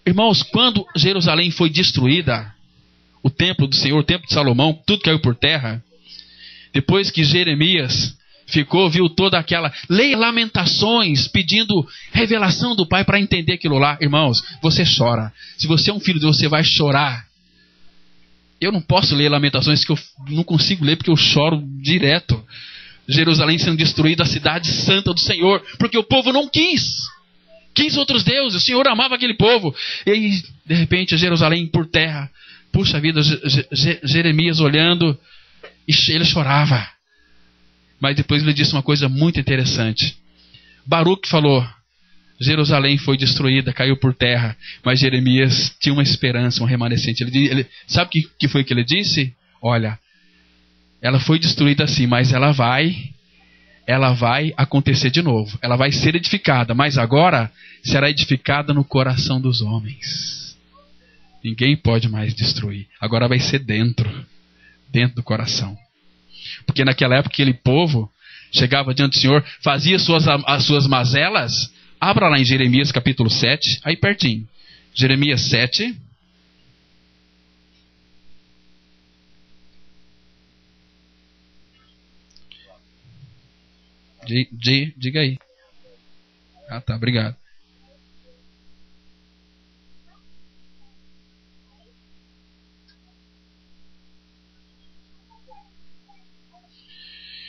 irmãos, quando Jerusalém foi destruída, o templo do Senhor, o templo de Salomão, tudo caiu por terra. Depois que Jeremias viu toda aquela... Leia Lamentações, pedindo revelação do Pai para entender aquilo lá. Irmãos, você chora. Se você é um filho de Deus, você vai chorar. Eu não posso ler Lamentações, que eu não consigo ler, porque eu choro direto. Jerusalém sendo destruída, a cidade santa do Senhor, porque o povo não quis outros deuses. O Senhor amava aquele povo. E aí, de repente, Jerusalém por terra. Puxa vida, Jeremias olhando, e ele chorava. Mas depois ele disse uma coisa muito interessante. Baruque falou, Jerusalém foi destruída, caiu por terra, mas Jeremias tinha uma esperança, um remanescente. Sabe o que foi que ele disse? Olha, ela foi destruída assim, mas ela vai acontecer de novo. Ela vai ser edificada, mas agora será edificada no coração dos homens. Ninguém pode mais destruir. Agora vai ser dentro do coração. Porque naquela época aquele povo chegava diante do Senhor, fazia as suas mazelas. Abra lá em Jeremias capítulo 7, aí pertinho. Jeremias 7. Diga aí. Ah, tá, obrigado.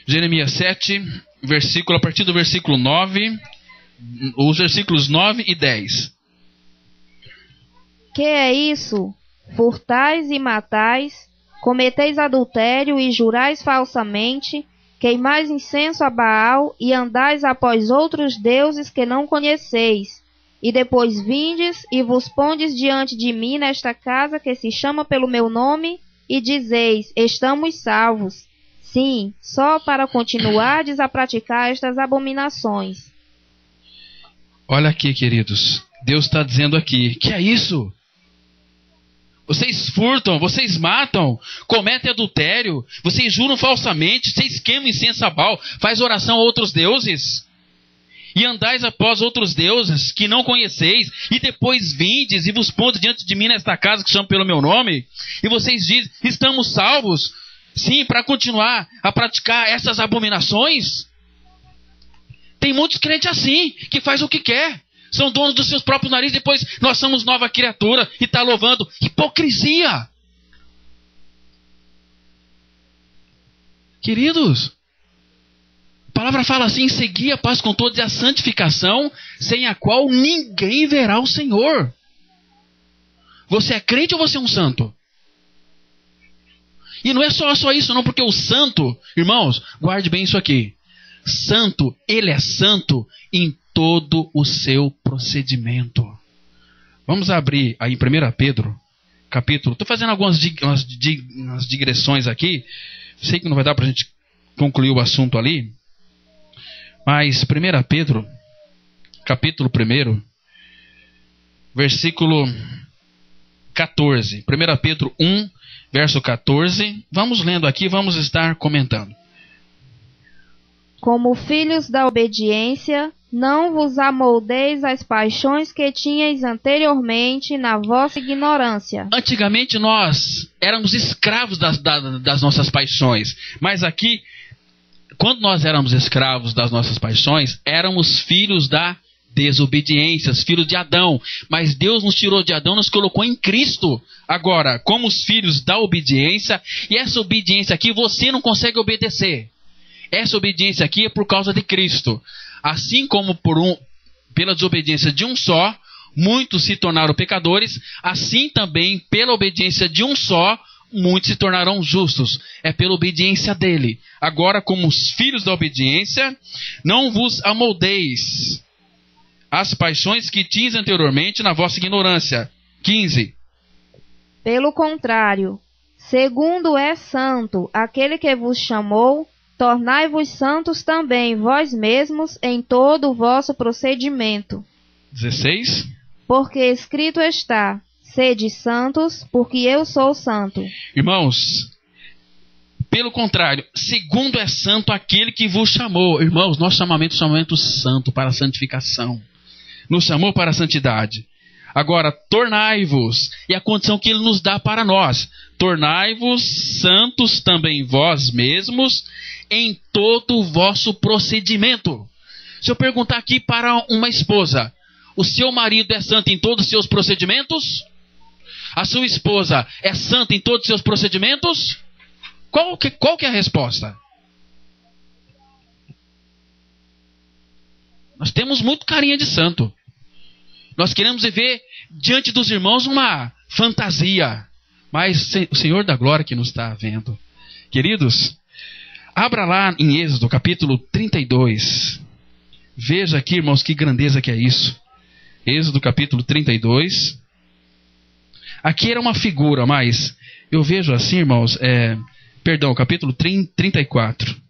Jeremias 7, a partir do versículo 9, os versículos 9 e 10. Que é isso? Furtais e matais, cometeis adultério e jurais falsamente, queimais incenso a Baal e andais após outros deuses que não conheceis. E depois vindes e vos pondes diante de mim nesta casa que se chama pelo meu nome, e dizeis, estamos salvos. Sim, só para continuardes a praticar estas abominações. Olha aqui, queridos. Deus está dizendo aqui, que é isso? Vocês furtam, vocês matam, cometem adultério, vocês juram falsamente, vocês queimam incenso a Baal, faz oração a outros deuses. E andais após outros deuses que não conheceis, e depois vindes e vos pondes diante de mim nesta casa que chama pelo meu nome, e vocês dizem, estamos salvos. Sim, para continuar a praticar essas abominações. Tem muitos crentes assim, que faz o que quer. São donos dos seus próprios narizes, depois nós somos nova criatura e está louvando. Hipocrisia. Queridos, a palavra fala assim, segui a paz com todos e a santificação, sem a qual ninguém verá o Senhor. Você é crente ou você é um santo? E não é só isso não, porque o santo, irmãos, guarde bem isso aqui. Santo, ele é santo em todo o seu procedimento. Vamos abrir aí em 1 Pedro, capítulo... Estou fazendo algumas digressões aqui. Sei que não vai dar para a gente concluir o assunto ali. Mas 1 Pedro, capítulo 1, versículo 14. 1 Pedro 1, verso 14. Vamos lendo aqui, vamos estar comentando. Como filhos da obediência, não vos amoldeis às paixões que tinhais anteriormente na vossa ignorância. Antigamente nós éramos escravos das nossas paixões. Mas aqui, quando nós éramos escravos das nossas paixões, éramos filhos da desobediência, filhos de Adão. Mas Deus nos tirou de Adão e nos colocou em Cristo. Agora, como os filhos da obediência, e essa obediência aqui você não consegue obedecer. Essa obediência aqui é por causa de Cristo. Assim como pela desobediência de um só, muitos se tornaram pecadores, assim também pela obediência de um só, muitos se tornarão justos. É pela obediência dele. Agora, como os filhos da obediência, não vos amoldeis às paixões que tinhas anteriormente na vossa ignorância. 15. Pelo contrário, segundo é santo aquele que vos chamou, tornai-vos santos também vós mesmos em todo o vosso procedimento. 16. Porque escrito está, sede santos, porque eu sou santo. Irmãos, pelo contrário, segundo é santo aquele que vos chamou. Irmãos, nosso chamamento é um chamamento santo para a santificação. Nos chamou para a santidade. Agora, tornai-vos, e a condição que ele nos dá para nós. Tornai-vos santos também vós mesmos em todo o vosso procedimento. Se eu perguntar aqui para uma esposa, o seu marido é santo em todos os seus procedimentos? A sua esposa é santa em todos os seus procedimentos? Qual que é a resposta? Nós temos muito carinha de santo. Nós queremos viver diante dos irmãos uma fantasia. Mas o Senhor da glória que nos está vendo. Queridos, abra lá em Êxodo capítulo 32. Veja aqui, irmãos, que grandeza que é isso. Êxodo capítulo 32. Aqui era uma figura, mas eu vejo assim, irmãos, capítulo 34.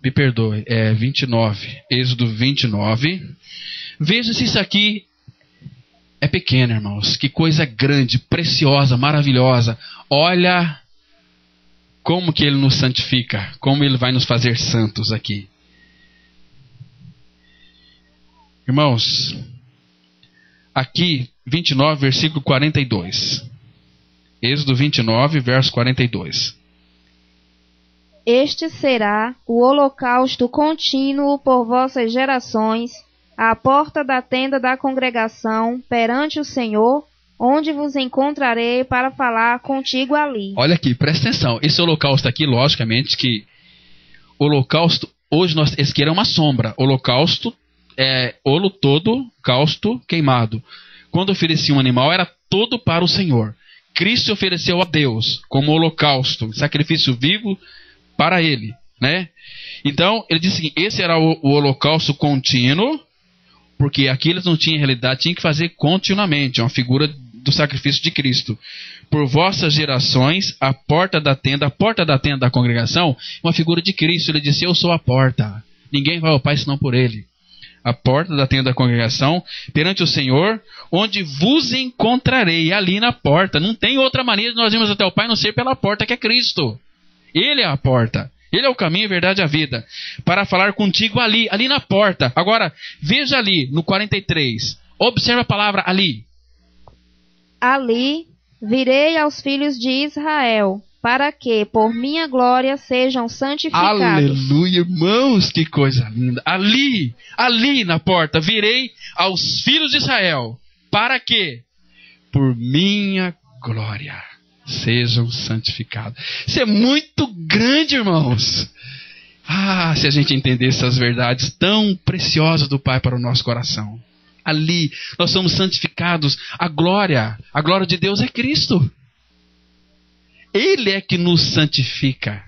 Me perdoe, 29, Êxodo 29. Veja se isso aqui é pequeno, irmãos. Que coisa grande, preciosa, maravilhosa. Olha como que ele nos santifica, como ele vai nos fazer santos aqui. Irmãos, aqui, 29, versículo 42. Êxodo 29, verso 42. Este será o holocausto contínuo por vossas gerações, à porta da tenda da congregação, perante o Senhor, onde vos encontrarei para falar contigo ali. Olha aqui, presta atenção. Esse holocausto aqui, logicamente que holocausto, hoje esse aqui era uma sombra. Holocausto é olo todo, causto queimado. Quando oferecia um animal, era todo para o Senhor. Cristo ofereceu a Deus como holocausto, sacrifício vivo para ele, né? Então, ele disse que esse era o holocausto contínuo, porque aqui eles não tinham realidade, tinham que fazer continuamente, uma figura do sacrifício de Cristo. Por vossas gerações, a porta da tenda da congregação, uma figura de Cristo. Ele disse, eu sou a porta, ninguém vai ao Pai senão por ele. A porta da tenda da congregação, perante o Senhor, onde vos encontrarei, ali na porta. Não tem outra maneira de nós irmos até o Pai, a não ser pela porta que é Cristo. Ele é a porta. Ele é o caminho, a verdade e a vida. Para falar contigo ali na porta. Agora, veja ali, no 43. Observe a palavra ali. Ali virei aos filhos de Israel, para que, por minha glória, sejam santificados. Aleluia, irmãos, que coisa linda. Ali na porta, virei aos filhos de Israel. Para que, por minha glória, sejam santificados. Isso é muito grande, irmãos. Se a gente entender essas verdades tão preciosas do Pai para o nosso coração. Ali, nós somos santificados. A glória de Deus é Cristo. Ele é que nos santifica.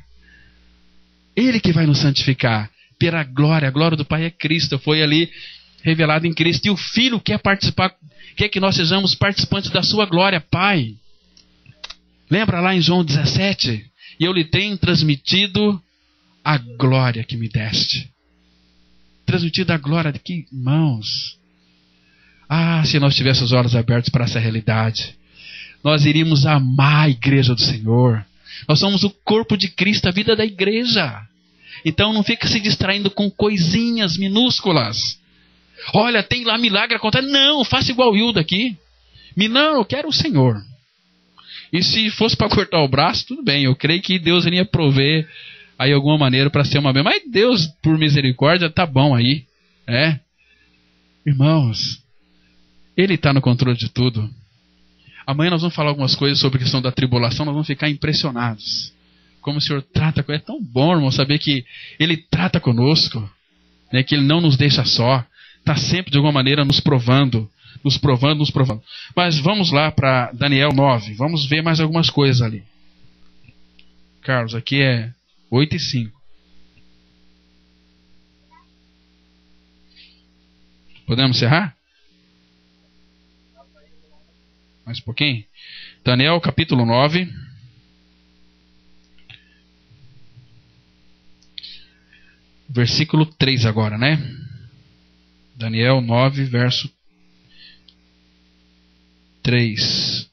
Ele que vai nos santificar. Pela glória, a glória do Pai é Cristo. Foi ali revelado em Cristo. E o Filho quer participar, quer que nós sejamos participantes da sua glória, Pai. Lembra lá em João 17? E eu lhe tenho transmitido a glória que me deste. Transmitido a glória de que, irmãos? Ah, se nós tivéssemos os olhos abertos para essa realidade, nós iríamos amar a igreja do Senhor. Nós somos o corpo de Cristo, a vida da igreja. Então não fica se distraindo com coisinhas minúsculas. Olha, tem lá milagre acontecendo. Não, faça igual o Hilda aqui. Não, eu quero o Senhor. E se fosse para cortar o braço, tudo bem. Eu creio que Deus iria prover aí alguma maneira para ser uma bênção. Mas Deus, por misericórdia, tá bom aí. Irmãos, Ele está no controle de tudo. Amanhã nós vamos falar algumas coisas sobre a questão da tribulação. Nós vamos ficar impressionados. Como o Senhor trata com... É tão bom, irmão, saber que Ele trata conosco. Né, que Ele não nos deixa só. Está sempre, de alguma maneira, nos provando. Nos provando. Mas vamos lá para Daniel 9. Vamos ver mais algumas coisas ali. Carlos, aqui é 8:05. Podemos encerrar? Mais um pouquinho? Daniel capítulo 9. Versículo 3 agora, né? Daniel 9, verso 3.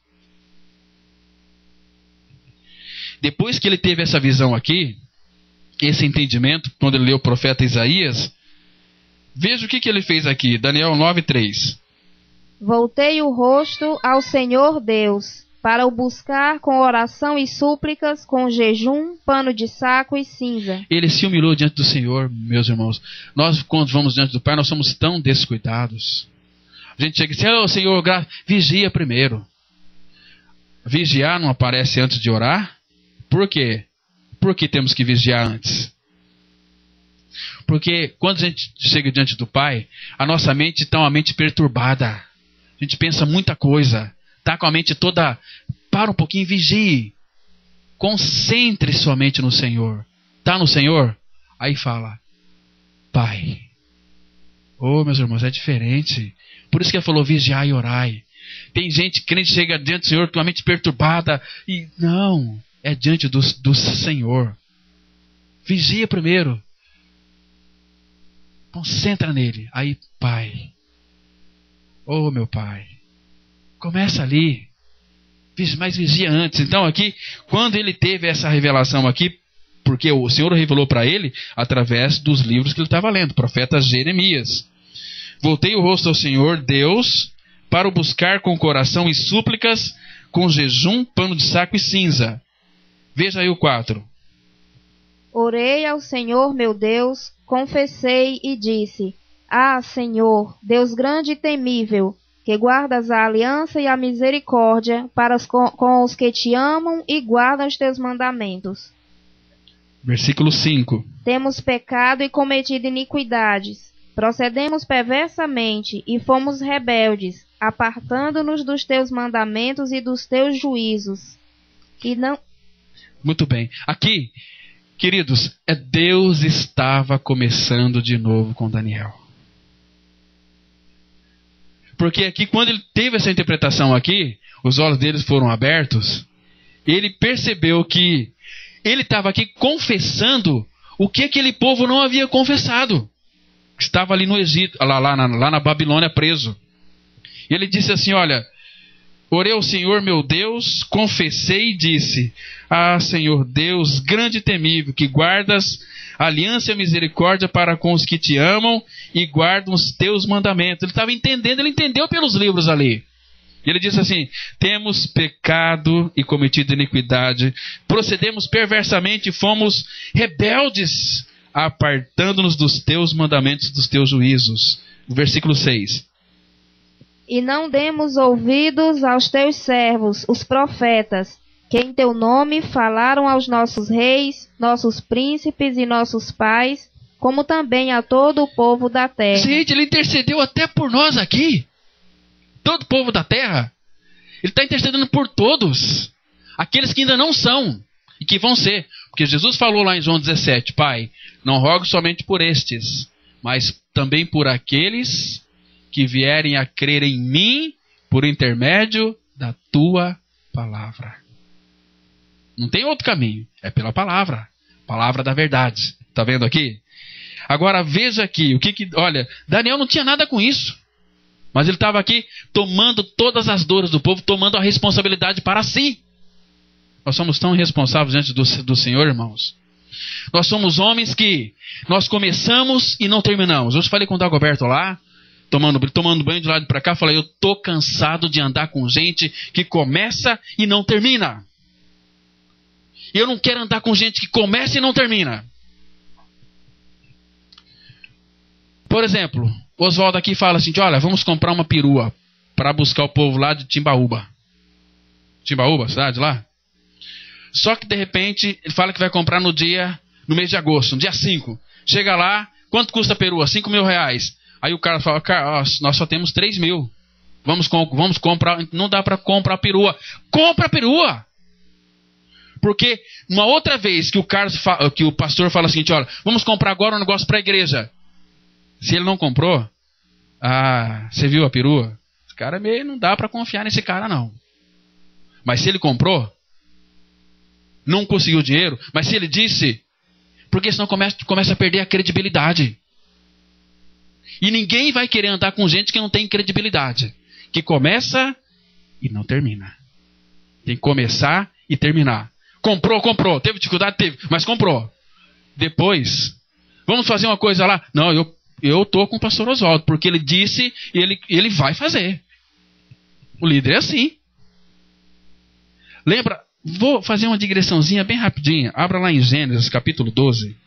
Depois que ele teve essa visão aqui, esse entendimento, quando ele leu o profeta Isaías, veja o que ele fez aqui. Daniel 9, 3. Voltei o rosto ao Senhor Deus, para o buscar com oração e súplicas, com jejum, pano de saco e cinza. Ele se humilhou diante do Senhor, meus irmãos. Nós, quando vamos diante do Pai, nós somos tão descuidados. A gente chega e diz, oh, Senhor, vigia primeiro. Vigiar não aparece antes de orar? Por quê? Por que temos que vigiar antes? Porque quando a gente chega diante do Pai, a nossa mente está uma mente perturbada. A gente pensa muita coisa. Está com a mente toda... Para um pouquinho, vigie. Concentre sua mente no Senhor. Está no Senhor? Aí fala, Pai. Oh, meus irmãos, é diferente. Por isso que ele falou, vigiai e orai. Tem gente, crente, chega diante do Senhor com a mente perturbada. E não, é diante do Senhor. Vigia primeiro. Concentra nele. Aí, Pai. Oh, meu Pai. Começa ali. Mas vigia antes. Então aqui, quando ele teve essa revelação aqui, porque o Senhor revelou para ele através dos livros que ele estava lendo, profeta Jeremias. Voltei o rosto ao Senhor, Deus, para o buscar com coração e súplicas, com jejum, pano de saco e cinza. Veja aí o 4. Orei ao Senhor meu Deus, confessei e disse, Ah, Senhor, Deus grande e temível, que guardas a aliança e a misericórdia com os que te amam e guardam os teus mandamentos. Versículo 5. Temos pecado e cometido iniquidades. Procedemos perversamente e fomos rebeldes, apartando-nos dos teus mandamentos e dos teus juízos. E não... Muito bem. Aqui, queridos, Deus estava começando de novo com Daniel. Porque aqui, quando ele teve essa interpretação aqui, os olhos deles foram abertos, ele percebeu que ele estava aqui confessando o que aquele povo não havia confessado. Estava ali no Egito, lá na Babilônia preso. E ele disse assim, olha, orei ao Senhor meu Deus, confessei e disse, Ah, Senhor Deus, grande e temível, que guardas aliança e misericórdia para com os que te amam e guardam os teus mandamentos. Ele estava entendendo, ele entendeu pelos livros ali. E ele disse assim, temos pecado e cometido iniquidade, procedemos perversamente e fomos rebeldes, apartando-nos dos teus mandamentos, dos teus juízos. Versículo 6. E não demos ouvidos aos teus servos, os profetas, que em teu nome falaram aos nossos reis, nossos príncipes e nossos pais, como também a todo o povo da terra. Gente, ele intercedeu até por nós aqui. Todo o povo da terra. Ele está intercedendo por todos. Aqueles que ainda não são e que vão ser. Porque Jesus falou lá em João 17, Pai, não rogo somente por estes, mas também por aqueles que vierem a crer em mim por intermédio da tua palavra. Não tem outro caminho, é pela palavra. Palavra da verdade. Está vendo aqui? Agora veja aqui, olha, Daniel não tinha nada com isso. Mas ele estava aqui tomando todas as dores do povo, tomando a responsabilidade para si. Nós somos tão irresponsáveis diante do Senhor, irmãos. Nós somos homens que nós começamos e não terminamos. Hoje falei com o Dagoberto lá, tomando banho de lado para cá, falei, eu estou cansado de andar com gente que começa e não termina. Eu não quero andar com gente que começa e não termina. Por exemplo, o Oswaldo aqui fala assim, olha, vamos comprar uma perua para buscar o povo lá de Timbaúba. Timbaúba, cidade lá? Só que de repente, ele fala que vai comprar no mês de agosto, no dia 5. Chega lá, quanto custa a perua? 5 mil reais. Aí o cara fala, nós só temos 3 mil. Vamos comprar, não dá para comprar a perua. Compra a perua! Porque uma outra vez que o pastor fala o seguinte, olha, vamos comprar agora um negócio para a igreja. Se ele não comprou, você viu a perua? Esse cara não dá para confiar nesse cara não. Mas se ele comprou, não conseguiu dinheiro, mas se ele disse, porque senão começa a perder a credibilidade. E ninguém vai querer andar com gente que não tem credibilidade. Que começa e não termina. Tem que começar e terminar. Comprou. Teve dificuldade? Teve, mas comprou. Depois, vamos fazer uma coisa lá? Não, eu estou com o pastor Oswaldo, porque ele disse e ele vai fazer. O líder é assim. Lembra? Vou fazer uma digressãozinha bem rapidinha. Abra lá em Gênesis, capítulo 12.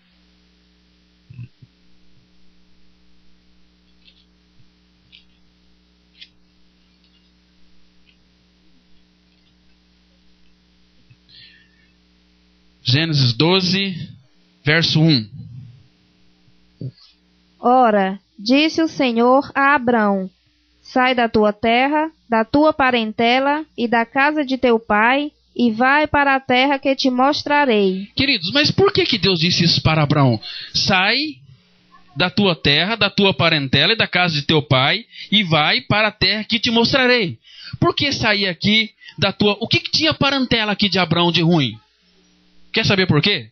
Gênesis 12, verso 1. Ora, disse o Senhor a Abrão, sai da tua terra, da tua parentela e da casa de teu pai, e vai para a terra que te mostrarei. Queridos, mas por que Deus disse isso para Abraão? Sai da tua terra, da tua parentela e da casa de teu pai, e vai para a terra que te mostrarei. Por que sair aqui da tua... O que tinha parentela aqui de Abraão de ruim? Quer saber por quê?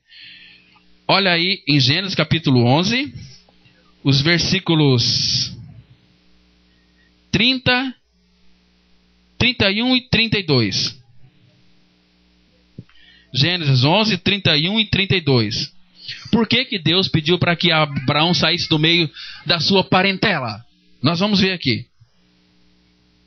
Olha aí em Gênesis capítulo 11, os versículos 30, 31 e 32. Gênesis 11, 31 e 32. Por que Deus pediu para que Abraão saísse do meio da sua parentela? Nós vamos ver aqui.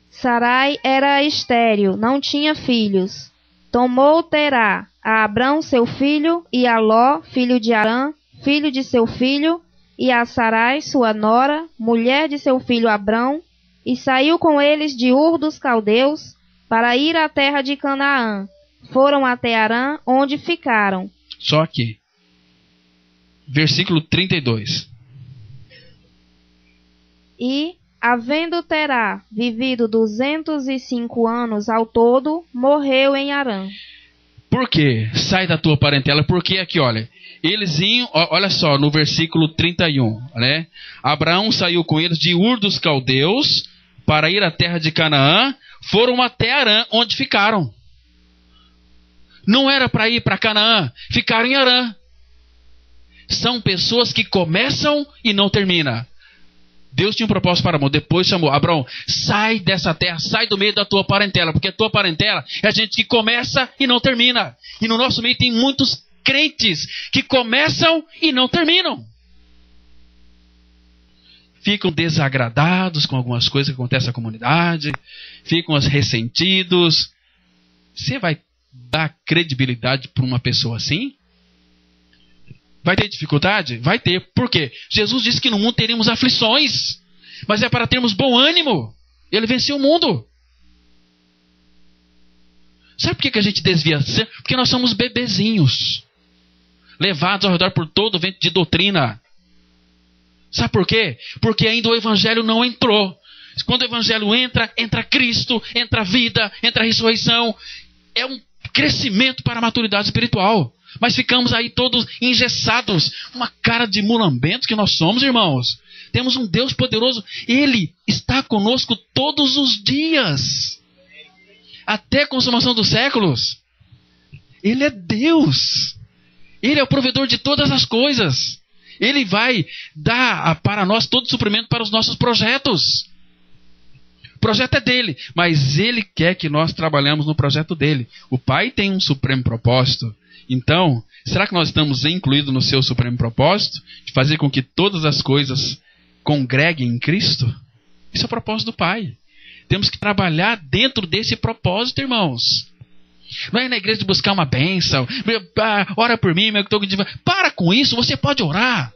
Sarai era estéril, não tinha filhos. Tomou Terá a Abrão seu filho, e a Ló, filho de Arã, filho de seu filho, e a Sarai, sua nora, mulher de seu filho Abrão, e saiu com eles de Ur dos Caldeus, para ir à terra de Canaã. Foram até Arã, onde ficaram. Só aqui. Versículo 32. E, havendo Terá vivido 205 anos ao todo, morreu em Arã. Por quê? Sai da tua parentela. Porque aqui, olha, eles iam, olha só, no versículo 31, né? Abraão saiu com eles de Ur dos Caldeus para ir à terra de Canaã, foram até Arã, onde ficaram. Não era para ir para Canaã, ficaram em Arã. São pessoas que começam e não terminam. Deus tinha um propósito para Abraão. Depois chamou Abraão, sai dessa terra, sai do meio da tua parentela, porque a tua parentela é a gente que começa e não termina. E no nosso meio tem muitos crentes que começam e não terminam. Ficam desagradados com algumas coisas que acontecem na comunidade, ficam ressentidos. Você vai dar credibilidade para uma pessoa assim? Vai ter dificuldade? Vai ter. Por quê? Jesus disse que no mundo teríamos aflições, mas é para termos bom ânimo. Ele venceu o mundo. Sabe por que a gente desvia? Porque nós somos bebezinhos, levados ao redor por todo o vento de doutrina. Sabe por quê? Porque ainda o evangelho não entrou. Quando o evangelho entra, entra Cristo, entra a vida, entra a ressurreição. É um crescimento para a maturidade espiritual. Mas ficamos aí todos engessados. Uma cara de mulambento que nós somos, irmãos. Temos um Deus poderoso. Ele está conosco todos os dias. Até a consumação dos séculos. Ele é Deus. Ele é o provedor de todas as coisas. Ele vai dar para nós todo o suprimento para os nossos projetos. O projeto é dele, mas ele quer que nós trabalhemos no projeto dele. O Pai tem um supremo propósito. Então, será que nós estamos incluídos no seu supremo propósito? De fazer com que todas as coisas congreguem em Cristo? Isso é o propósito do Pai. Temos que trabalhar dentro desse propósito, irmãos. Não é na igreja de buscar uma bênção. Ora por mim, meu. Para com isso, você pode orar.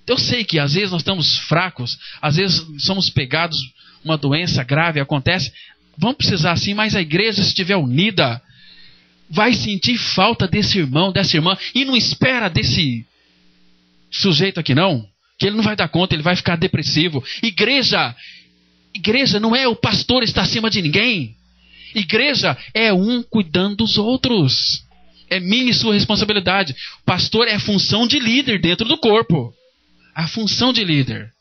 Eu sei que às vezes nós estamos fracos, às vezes somos pegados, uma doença grave acontece. Vamos precisar assim, mas a igreja, se estiver unida, vai sentir falta desse irmão, dessa irmã, e não espera desse sujeito aqui não, que ele não vai dar conta, ele vai ficar depressivo. Igreja não é o pastor estar acima de ninguém. Igreja é um cuidando dos outros. É minha e sua responsabilidade. O pastor é a função de líder dentro do corpo. A função de líder.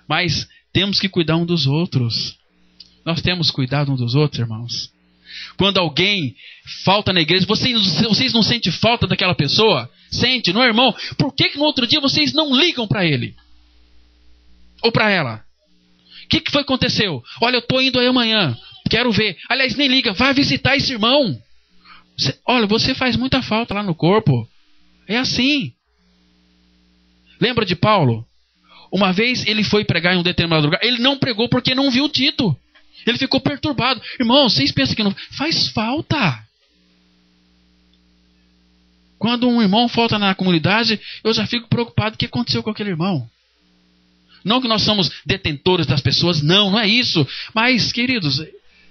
Mas temos que cuidar um dos outros. Nós temos cuidado um dos outros, irmãos. Quando alguém falta na igreja, vocês não sentem falta daquela pessoa? Sente, não é, irmão? Por que no outro dia vocês não ligam para ele? Ou para ela? O que foi que aconteceu? Olha, eu estou indo aí amanhã. Quero ver. Aliás, nem liga. Vai visitar esse irmão. Olha, você faz muita falta lá no corpo. É assim. Lembra de Paulo? Uma vez ele foi pregar em um determinado lugar. Ele não pregou porque não viu Tito. Ele ficou perturbado. Irmão, vocês pensam que não... Faz falta. Quando um irmão falta na comunidade, eu já fico preocupado. O que aconteceu com aquele irmão? Não que nós somos detentores das pessoas. Não é isso. Mas, queridos,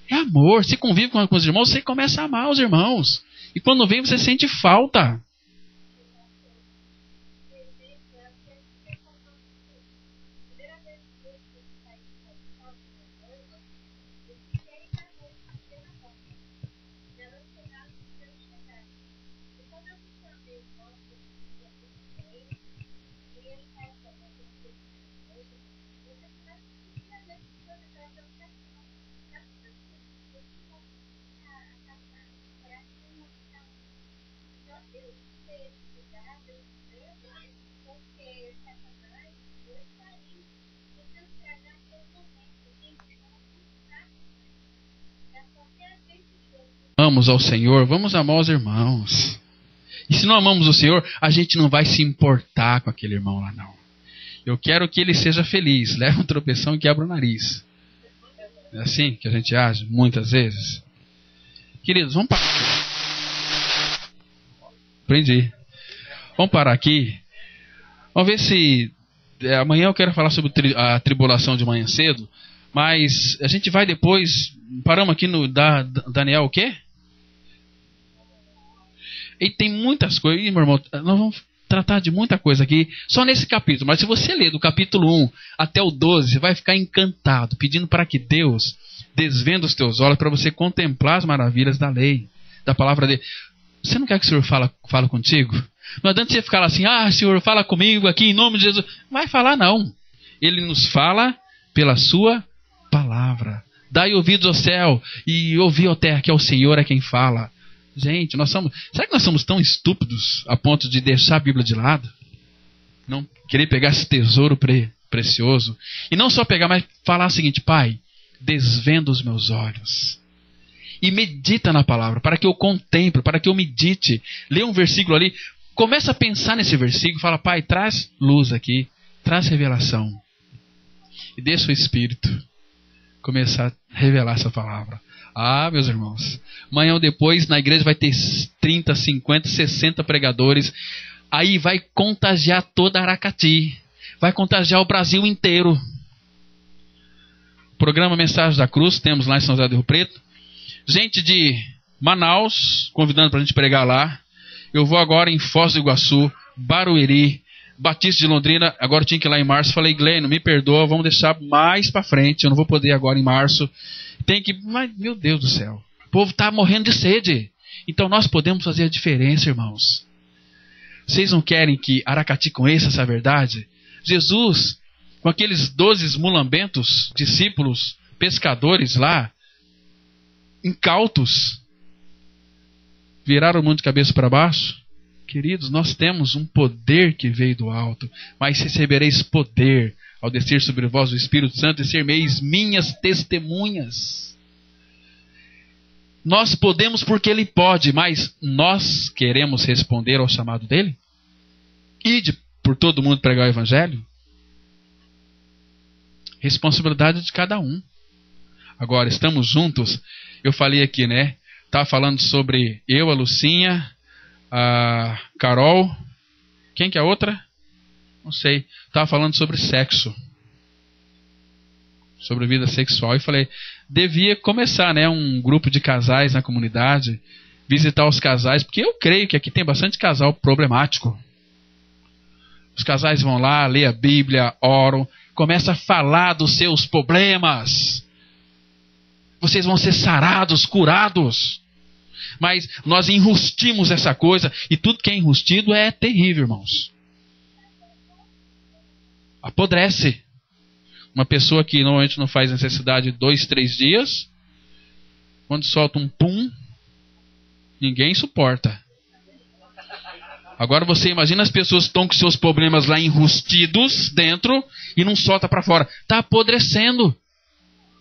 é amor. Você convive com os irmãos, você começa a amar os irmãos. E quando vem, você sente falta. Amamos ao Senhor, vamos amar os irmãos. E se não amamos o Senhor, a gente não vai se importar com aquele irmão lá não. Eu quero que ele seja feliz. Leva um tropeção e quebra o nariz. É assim que a gente age muitas vezes. Queridos, vamos parar. Aprendi. Vamos parar aqui. Vamos ver se... amanhã eu quero falar sobre a tribulação de manhã cedo. Mas a gente vai depois... Paramos aqui no Daniel o quê? E tem muitas coisas, meu irmão, nós vamos tratar de muita coisa aqui, só nesse capítulo. Mas se você ler do capítulo 1 até o 12, você vai ficar encantado, pedindo para que Deus desvenda os teus olhos para você contemplar as maravilhas da lei, da palavra dele. Você não quer que o Senhor fale contigo? Não adianta você ficar assim, Senhor, fala comigo aqui em nome de Jesus. Não vai falar não. Ele nos fala pela sua palavra. Dai ouvidos ao céu e ouvi, ó terra, que é o Senhor é quem fala. Gente, será que nós somos tão estúpidos a ponto de deixar a Bíblia de lado? Não querer pegar esse tesouro precioso. E não só pegar, mas falar o seguinte: Pai, desvenda os meus olhos. E medita na palavra, para que eu contemple, para que eu medite. Lê um versículo ali, começa a pensar nesse versículo, fala: Pai, traz luz aqui, traz revelação. E deixa o Espírito começar a revelar essa palavra. Meus irmãos, amanhã ou depois na igreja vai ter 30, 50, 60 pregadores. Aí vai contagiar toda Aracati. Vai contagiar o Brasil inteiro. Programa Mensagem da Cruz, temos lá em São José do Rio Preto. Gente de Manaus, convidando para a gente pregar lá. Eu vou agora em Foz do Iguaçu, Barueri, Batista de Londrina. Agora eu tinha que ir lá em março. Falei: Glênio, me perdoa, vamos deixar mais para frente. Eu não vou poder agora em março. Tem que... Mas, meu Deus do céu, o povo está morrendo de sede. Então nós podemos fazer a diferença, irmãos. Vocês não querem que Aracati conheça essa verdade? Jesus, com aqueles 12 mulambentos, discípulos, pescadores lá, incautos, viraram o mundo de cabeça para baixo? Queridos, nós temos um poder que veio do alto, mas recebereis poder ao descer sobre vós o Espírito Santo e sereis minhas testemunhas. Nós podemos porque Ele pode, mas nós queremos responder ao chamado dEle? Ide por todo mundo pregar o Evangelho? Responsabilidade de cada um. Agora, estamos juntos. Eu falei aqui, né? Estava falando sobre eu, a Lucinha, a Carol. Quem que é a outra? Não sei. Estava falando sobre sexo. Sobre vida sexual. E falei, devia começar, né? Um grupo de casais na comunidade. Visitar os casais. Porque eu creio que aqui tem bastante casal problemático. Os casais vão lá, lê a Bíblia, oram. Começa a falar dos seus problemas. Vocês vão ser sarados, curados. Mas nós enrustimos essa coisa. E tudo que é enrustido é terrível, irmãos. Apodrece. Uma pessoa que normalmente não faz necessidade 2, 3 dias, quando solta um pum, ninguém suporta. Agora você imagina as pessoas que estão com seus problemas lá enrustidos dentro e não solta para fora. Está apodrecendo.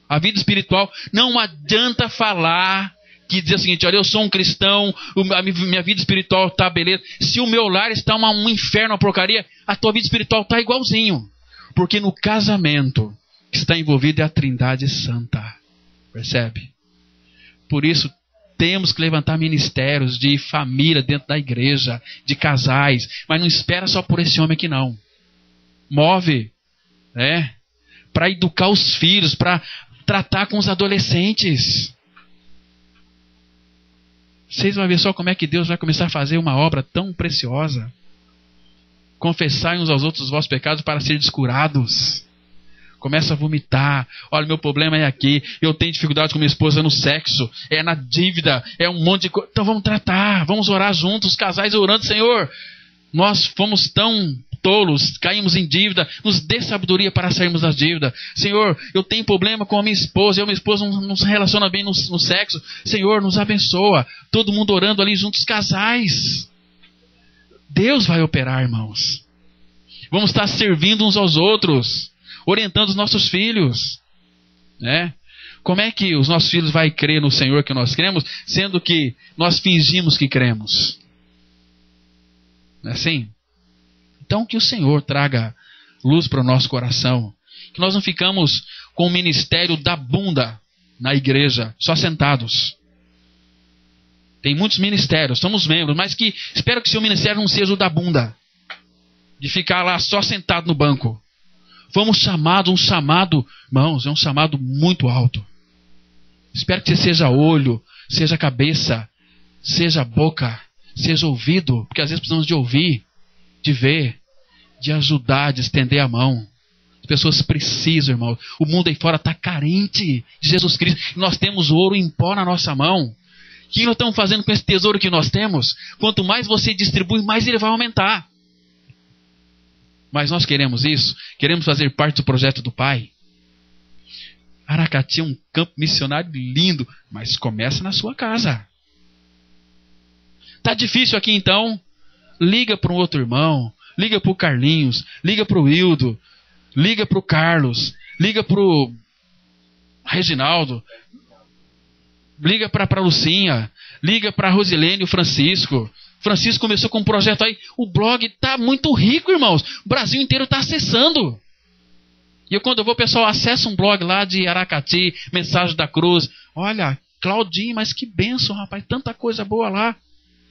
A vida espiritual, não adianta falar que dizer o seguinte, olha, eu sou um cristão, a minha vida espiritual está beleza. Se o meu lar está um inferno, uma porcaria, a tua vida espiritual está igualzinho. Porque no casamento que está envolvido é a Trindade Santa. Percebe? Por isso, temos que levantar ministérios de família dentro da igreja, de casais. Mas não espera só por esse homem aqui não. Move, né? Para educar os filhos, para tratar com os adolescentes. Vocês vão ver só como é que Deus vai começar a fazer uma obra tão preciosa. Confessai uns aos outros os vossos pecados para serem curados. Começa a vomitar. Olha, meu problema é aqui. Eu tenho dificuldade com minha esposa no sexo. É na dívida. É um monte de coisa. Então vamos tratar. Vamos orar juntos. Os casais orando. Senhor, nós fomos tão tolos. Caímos em dívida. Nos dê sabedoria para sairmos das dívidas. Senhor, eu tenho problema com a minha esposa. Eu e minha esposa não se relaciona bem no sexo. Senhor, nos abençoa. Todo mundo orando ali juntos. Casais. Deus vai operar, irmãos. Vamos estar servindo uns aos outros, orientando os nossos filhos, né? Como é que os nossos filhos vão crer no Senhor que nós cremos, sendo que nós fingimos que cremos? Não é assim? Então que o Senhor traga luz para o nosso coração, que nós não ficamos com o ministério da bunda na igreja, só sentados. Tem muitos ministérios, somos membros, mas que espero que seu ministério não seja o da bunda. De ficar lá só sentado no banco. Fomos chamados, um chamado, irmãos, é um chamado muito alto. Espero que você seja olho, seja cabeça, seja boca, seja ouvido. Porque às vezes precisamos de ouvir, de ver, de ajudar, de estender a mão. As pessoas precisam, irmão. O mundo aí fora está carente de Jesus Cristo. E nós temos ouro em pó na nossa mão. O que nós estamos fazendo com esse tesouro que nós temos? Quanto mais você distribui, mais ele vai aumentar. Mas nós queremos isso? Queremos fazer parte do projeto do Pai? Aracati é um campo missionário lindo, mas começa na sua casa. Está difícil aqui então? Liga para um outro irmão, liga para o Carlinhos, liga para o Wildo, liga para o Carlos, liga para o Reginaldo, liga para a Lucinha, liga para a Rosilene e o Francisco. Francisco começou com um projeto aí. O blog está muito rico, irmãos. O Brasil inteiro está acessando. E quando eu vou, o pessoal acessa um blog lá de Aracati, Mensagem da Cruz. Olha, Claudinho, mas que bênção, rapaz. Tanta coisa boa lá.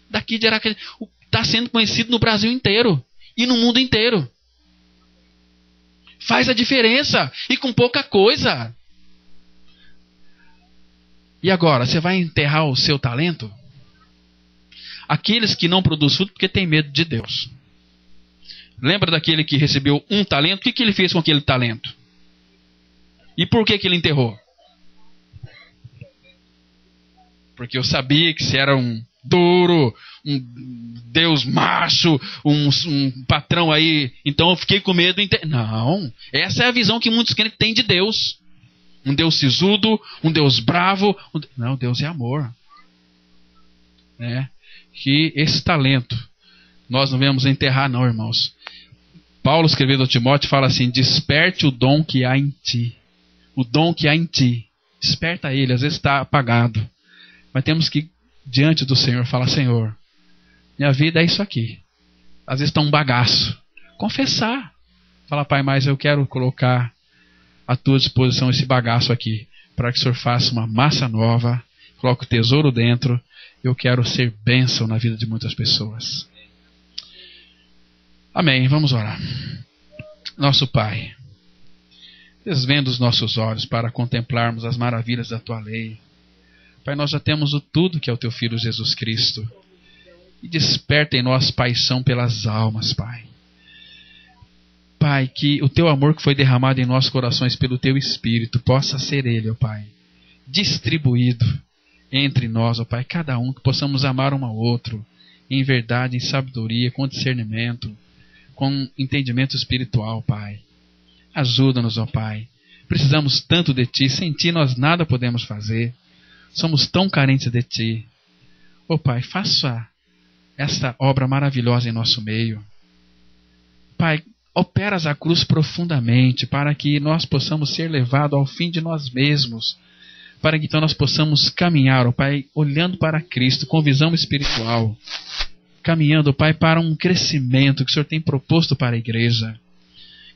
Daqui de Aracati. Está sendo conhecido no Brasil inteiro. E no mundo inteiro. Faz a diferença. E com pouca coisa. E agora, você vai enterrar o seu talento? Aqueles que não produzem fruto porque tem medo de Deus. Lembra daquele que recebeu um talento? O que ele fez com aquele talento? E por que ele enterrou? Porque eu sabia que se era um duro, um Deus macho, um patrão aí, então eu fiquei com medo. Não, essa é a visão que muitos crentes têm de Deus. Um Deus sisudo, um Deus bravo. Não, Deus é amor. Que esse talento nós não vamos enterrar não, irmãos. Paulo, escrevendo ao Timóteo, fala assim: desperte o dom que há em ti. O dom que há em ti. Desperta ele, às vezes está apagado. Mas temos que ir diante do Senhor, falar: Senhor, minha vida é isso aqui. Às vezes está um bagaço. Confessar. Fala: Pai, mas eu quero colocar à tua disposição esse bagaço aqui, para que o Senhor faça uma massa nova, coloque o tesouro dentro. Eu quero ser bênção na vida de muitas pessoas. Amém. Vamos orar. Nosso Pai, desvenda os nossos olhos para contemplarmos as maravilhas da Tua lei. Pai, nós já temos o tudo que é o Teu Filho Jesus Cristo. E desperta em nós paixão pelas almas, Pai. Pai, que o Teu amor que foi derramado em nossos corações pelo Teu Espírito possa ser Ele, ó Pai, distribuído entre nós, ó Pai, cada um, que possamos amar um ao outro em verdade, em sabedoria, com discernimento, com entendimento espiritual, Pai. Ajuda-nos, ó Pai. Precisamos tanto de Ti, sem Ti nós nada podemos fazer. Somos tão carentes de Ti. Ó Pai, faça esta obra maravilhosa em nosso meio. Pai, operas a cruz profundamente para que nós possamos ser levados ao fim de nós mesmos, para que então nós possamos caminhar, ó Pai, olhando para Cristo, com visão espiritual, caminhando, Pai, para um crescimento que o Senhor tem proposto para a igreja.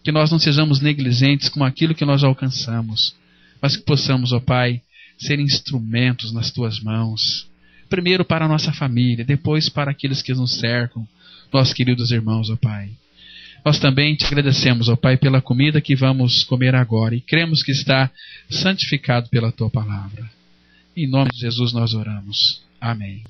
Que nós não sejamos negligentes com aquilo que nós alcançamos, mas que possamos, ó Pai, ser instrumentos nas Tuas mãos. Primeiro para a nossa família, depois para aqueles que nos cercam, nossos queridos irmãos, ó Pai. Nós também Te agradecemos, ó Pai, pela comida que vamos comer agora e cremos que está santificado pela Tua palavra. Em nome de Jesus nós oramos. Amém.